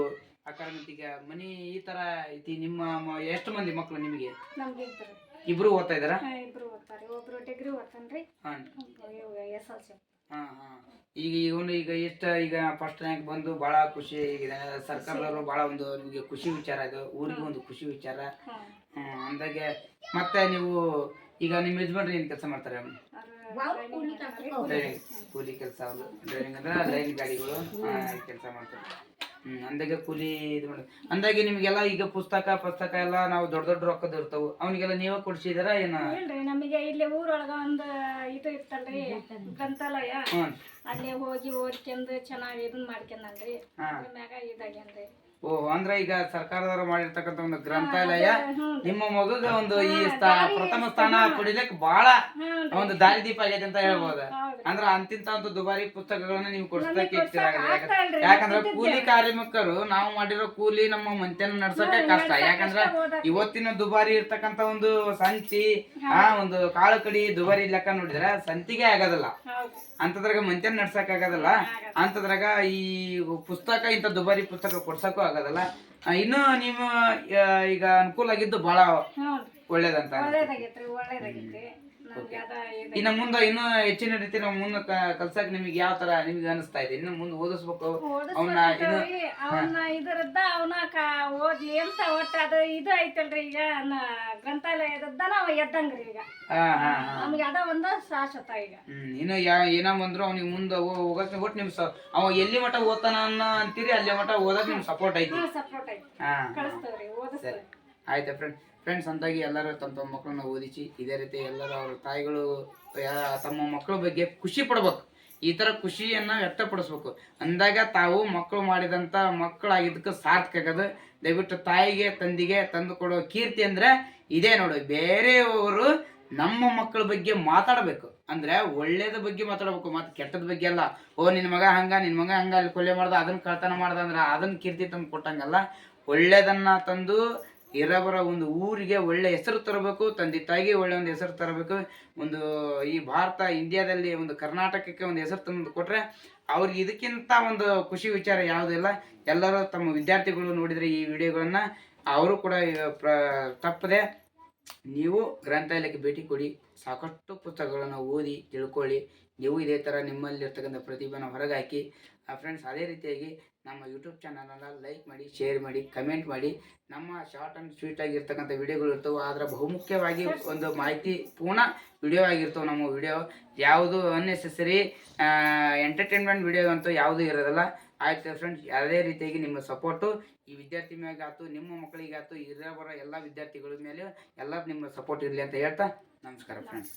ಅಕಾಡೆಮಿಕ್ ಮನಿ ಈ ತರ ಐತಿ. ನಿಮ್ಮ ಎಷ್ಟು ಮಂದಿ ಮಕ್ಕಳು ನಿಮಗೆ? ಇಬ್ರು ಓದ್ತಾ ಇದ್ದಾರಾ? ಇಬ್ರು ಓದ್ತಾರೆ. ಒಬ್ರು ಡಿಗ್ರಿ ಓದ್ತಾನ್ರಿ. SLC. ಈಗ ಇವನು ಈಗ ಫಸ್ಟ್ ರ್ಯಾಂಕ್ ಬಂದು ಬಹಳ ಖುಷಿ ಆಗಿದೆ. ಸರ್ಕಾರದವರು ಬಹಳ ಒಂದು ನಿಮಗೆ ಖುಷಿ ವಿಚಾರ ಇದು, ಊರಿಗೆ ಒಂದು ಖುಷಿ ವಿಚಾರ. ಅಂದಾಗೆ ಮತ್ತೆ ನೀವು ಈಗ ನಿಮ್ಮ ಯಜಮಾನ್ರಿ ಏನ್ ಕೆಲಸ ಮಾಡ್ತಾರೆ? ಕೂಲಿ ಕೆಲಸ. ಅವರು ಡ್ರೈವಿಂಗ್ ಅಂದ್ರೆ ಲೈನ್ ಗಾಡಿಗಳು ಕೆಲಸ ಮಾಡ್ತಾರೆ. ಅಂದಾಗೆ ಕೂಲಿ ಇದು ಮಾಡೋದು. ಅಂದಾಗೆ ನಿಮ್ಗೆಲ್ಲ ಈಗ ಪುಸ್ತಕ ಎಲ್ಲ ನಾವು ದೊಡ್ಡ ರೊಕ್ಕದ ಇರ್ತಾವ, ಅವನಿಗೆಲ್ಲ ನೀವೇ ಕೊಡ್ಸಿದಾರ ಏನ? ಇಲ್ರಿ, ನಮಗೆ ಇಲ್ಲಿ ಊರೊಳಗ ಒಂದು ಇದು ಇರ್ತಲ್ರಿ ಗ್ರಂಥಾಲಯ, ಅಲ್ಲೇ ಹೋಗಿ ಓದ್ಕೊಂಡು ಚೆನ್ನಾಗಿ ಇದನ್ ಮಾಡ್ಕೊಂಡ್ರಿ. ಮ್ಯಾಗ ಇದಾಗ್ಯಾನ್ರಿ. ಓ ಅಂದ್ರೆ ಈಗ ಸರ್ಕಾರದವರು ಮಾಡಿರ್ತಕ್ಕಂಥ ಒಂದು ಗ್ರಂಥಾಲಯ ನಿಮ್ಮ ಮಗುಗ ಒಂದು ಈ ಪ್ರಥಮ ಸ್ಥಾನ ಪಡಿಲಿಕ್ಕೆ ಬಹಳ ಒಂದು ದಾರಿದೀಪ ಆಗೈತೆ ಅಂತ ಹೇಳ್ಬೋದು. ಅಂದ್ರೆ ಅಂತಿಂತ ಒಂದು ದುಬಾರಿ ಪುಸ್ತಕಗಳನ್ನ ನೀವು ಕೊಡ್ಸಕ್ಕೆ ಯಾಕಂದ್ರೆ ಕೂಲಿ ಕಾರ್ಮಿಕರು ನಾವು ಮಾಡಿರೋ ಕೂಲಿ ನಮ್ಮ ಮನೆತನ ನಡ್ಸೋಕೆ ಕಷ್ಟ. ಯಾಕಂದ್ರೆ ಇವತ್ತಿನ ದುಬಾರಿ ಇರ್ತಕ್ಕಂಥ ಒಂದು ಸಂತಿ ಒಂದು ಕಾಳು ಕಡಿ ದುಬಾರಿ ಲೆಕ್ಕ ನೋಡಿದ್ರೆ ಸಂತಿಗೆ ಆಗೋದಿಲ್ಲ. ಅಂತದ್ರಾಗ ಮನೆತನ ನಡ್ಸಕ್ ಆಗೋದಿಲ್ಲ. ಅಂತದ್ರಾಗ ಈ ಪುಸ್ತಕ ಇಂಥ ದುಬಾರಿ ಪುಸ್ತಕ ಕೊಡ್ಸಕ್ಕೂ ಆಗೋದಲ್ಲ. ಇನ್ನು ನಿಮ್ಮ ಈಗ ಅನುಕೂಲ ಆಗಿದ್ದು ಬಹಳ ಒಳ್ಳೇದಂತ. ಇನ್ನು ಮುಂದೆ ಇನ್ನೂ ಹೆಚ್ಚಿನ ರೀತಿ ನಾವು ಮುಂದೆ ಕಲ್ಸಕ್ ನಿಮ್ಗೆ ಯಾವ ತರ ನಿಮ್ಗೆ ಅನಿಸ್ತಾ ಇದೆ? ಇನ್ನು ಮುಂದೆ ಓದಿಸ್ಬೇಕು ಅವನ್ನ ಇದರದ್ದ ಅವನ ಓದ್ಲಿ ಅಂತ ಒಟ್ಟ ಅದು ಇದು ಐತಲ್ರಿ. ಈಗ ಗ್ರಂಥಾಲಯದದ್ದ ನಾವ್ ಎದ್ದಂಗ್ರಿ. ಈಗ ನಮ್ಗೆ ಅದ ಒಂದು ಶಾಶ್ವತ. ಈಗ ಇನ್ನು ಏನ ಬಂದ್ರು ಅವ್ನಿಗೆ ಮುಂದೆ ಹೋಗಕ್ ಒಟ್ಟು ನಿಮ್ ಅವ ಎಲ್ಲಿ ಮಠ ಓದ್ತಾನ ಅಂತೀರಿ ಅಲ್ಲಿ ಮಠ ಓದಕ್ ನಿಮ್ ಸಪೋರ್ಟ್ ಐತಿ. ಸಪೋರ್ಟ್ ಐತಿ, ಕಳಿಸ್ತೇವ್ರಿ, ಓದಿಸ್ತೇವೆ. ಆಯ್ತಾ ಫ್ರೆಂಡ್ಸ್, ಅಂತಾಗಿ ಎಲ್ಲರೂ ತಮ್ಮ ಮಕ್ಕಳನ್ನ ಓದಿಸಿ ಇದೇ ರೀತಿ ಎಲ್ಲರೂ ಅವ್ರ ತಾಯಿಗಳು ತಮ್ಮ ಮಕ್ಕಳ ಬಗ್ಗೆ ಖುಷಿ ಪಡ್ಬೇಕು. ಈ ತರ ಖುಷಿಯನ್ನ ವ್ಯಕ್ತಪಡಿಸ್ಬೇಕು. ಅಂದಾಗ ತಾವು ಮಕ್ಕಳು ಮಾಡಿದಂತ ಮಕ್ಕಳಾಗಿದ್ದಕ್ಕೆ ಸಾರ್ಥಕ ಆಗದು. ದಯವಿಟ್ಟು ತಾಯಿಗೆ ತಂದೆಗೆ ತಂದು ಕೊಡೋ ಕೀರ್ತಿ ಅಂದ್ರೆ ಇದೇ ನೋಡಿ. ಬೇರೆಯವರು ನಮ್ಮ ಮಕ್ಕಳ ಬಗ್ಗೆ ಮಾತಾಡಬೇಕು ಅಂದ್ರೆ ಒಳ್ಳೇದ ಬಗ್ಗೆ ಮಾತಾಡ್ಬೇಕು, ಮತ್ತೆ ಕೆಟ್ಟದ ಬಗ್ಗೆ ಅಲ್ಲ. ನಿನ್ ಮಗ ಹಂಗ ಅಲ್ಲಿ ಕೊಲೆ ಮಾಡ್ದ, ಅದನ್ನ ಕಳ್ತನ ಮಾಡ್ದ ಅಂದ್ರೆ ಅದನ್ನ ಕೀರ್ತಿ ತಂದು ಕೊಟ್ಟಂಗಲ್ಲ. ಒಳ್ಳೇದನ್ನ ತಂದು ಇರಬರ ಒಂದು ಊರಿಗೆ ಒಳ್ಳೆ ಹೆಸರು ತರಬೇಕು, ತಂದೆ ತಾಯಿಗೆ ಒಳ್ಳೆ ಒಂದು ಹೆಸರು ತರಬೇಕು. ಒಂದು ಈ ಭಾರತ ಇಂಡಿಯಾದಲ್ಲಿ ಒಂದು ಕರ್ನಾಟಕಕ್ಕೆ ಒಂದು ಹೆಸರು ತಂದು ಕೊಟ್ರೆ ಅವ್ರಿಗೆ ಇದಕ್ಕಿಂತ ಒಂದು ಖುಷಿ ವಿಚಾರ ಯಾವುದಿಲ್ಲ. ಎಲ್ಲರೂ ತಮ್ಮ ವಿದ್ಯಾರ್ಥಿಗಳು ನೋಡಿದರೆ ಈ ವಿಡಿಯೋಗಳನ್ನ ಅವರು ಕೂಡ ತಪ್ಪದೆ ನೀವು ಗ್ರಂಥಾಲಯಕ್ಕೆ ಭೇಟಿ ಕೊಡಿ. ಸಾಕಷ್ಟು ಪುಸ್ತಕಗಳನ್ನು ಓದಿ ತಿಳ್ಕೊಳ್ಳಿ. ನೀವು ಇದೇ ಥರ ನಿಮ್ಮಲ್ಲಿರ್ತಕ್ಕಂಥ ಪ್ರತಿಭೆನ ಹೊರಗೆ ಹಾಕಿ. ಫ್ರೆಂಡ್ಸ್, ಅದೇ ರೀತಿಯಾಗಿ ನಮ್ಮ ಯೂಟ್ಯೂಬ್ ಚಾನಲನ್ನು ಲೈಕ್ ಮಾಡಿ, ಶೇರ್ ಮಾಡಿ, ಕಮೆಂಟ್ ಮಾಡಿ. ನಮ್ಮ ಶಾರ್ಟ್ ಆ್ಯಂಡ್ ಸ್ವೀಟ್ ಆಗಿರ್ತಕ್ಕಂಥ ವಿಡಿಯೋಗಳು ಇರ್ತವೆ. ಆದರೆ ಬಹುಮುಖ್ಯವಾಗಿ ಒಂದು ಮಾಹಿತಿ ಪೂರ್ಣ ವಿಡಿಯೋ ಆಗಿರ್ತವೆ ನಮ್ಮ ವಿಡಿಯೋ. ಯಾವುದು ಅನ್ನೆಸೆಸರಿ ಎಂಟರ್ಟೈನ್ಮೆಂಟ್ ವಿಡಿಯೋ ಅಂತೂ ಯಾವುದೂ ಇರೋದಿಲ್ಲ. ಆಯ್ತು ಫ್ರೆಂಡ್ಸ್, ಅದೇ ರೀತಿಯಾಗಿ ನಿಮ್ಮ ಸಪೋರ್ಟು ಈ ವಿದ್ಯಾರ್ಥಿ ಮೇಗಾಯ್ತು, ನಿಮ್ಮ ಮಕ್ಕಳಿಗಾಯ್ತು, ಇರೋ ಬರೋ ಎಲ್ಲ ವಿದ್ಯಾರ್ಥಿಗಳ ಮೇಲೆ ಎಲ್ಲ ನಿಮ್ಮ ಸಪೋರ್ಟ್ ಇರಲಿ ಅಂತ ಹೇಳ್ತಾ ನಮಸ್ಕಾರ ಫ್ರೆಂಡ್ಸ್.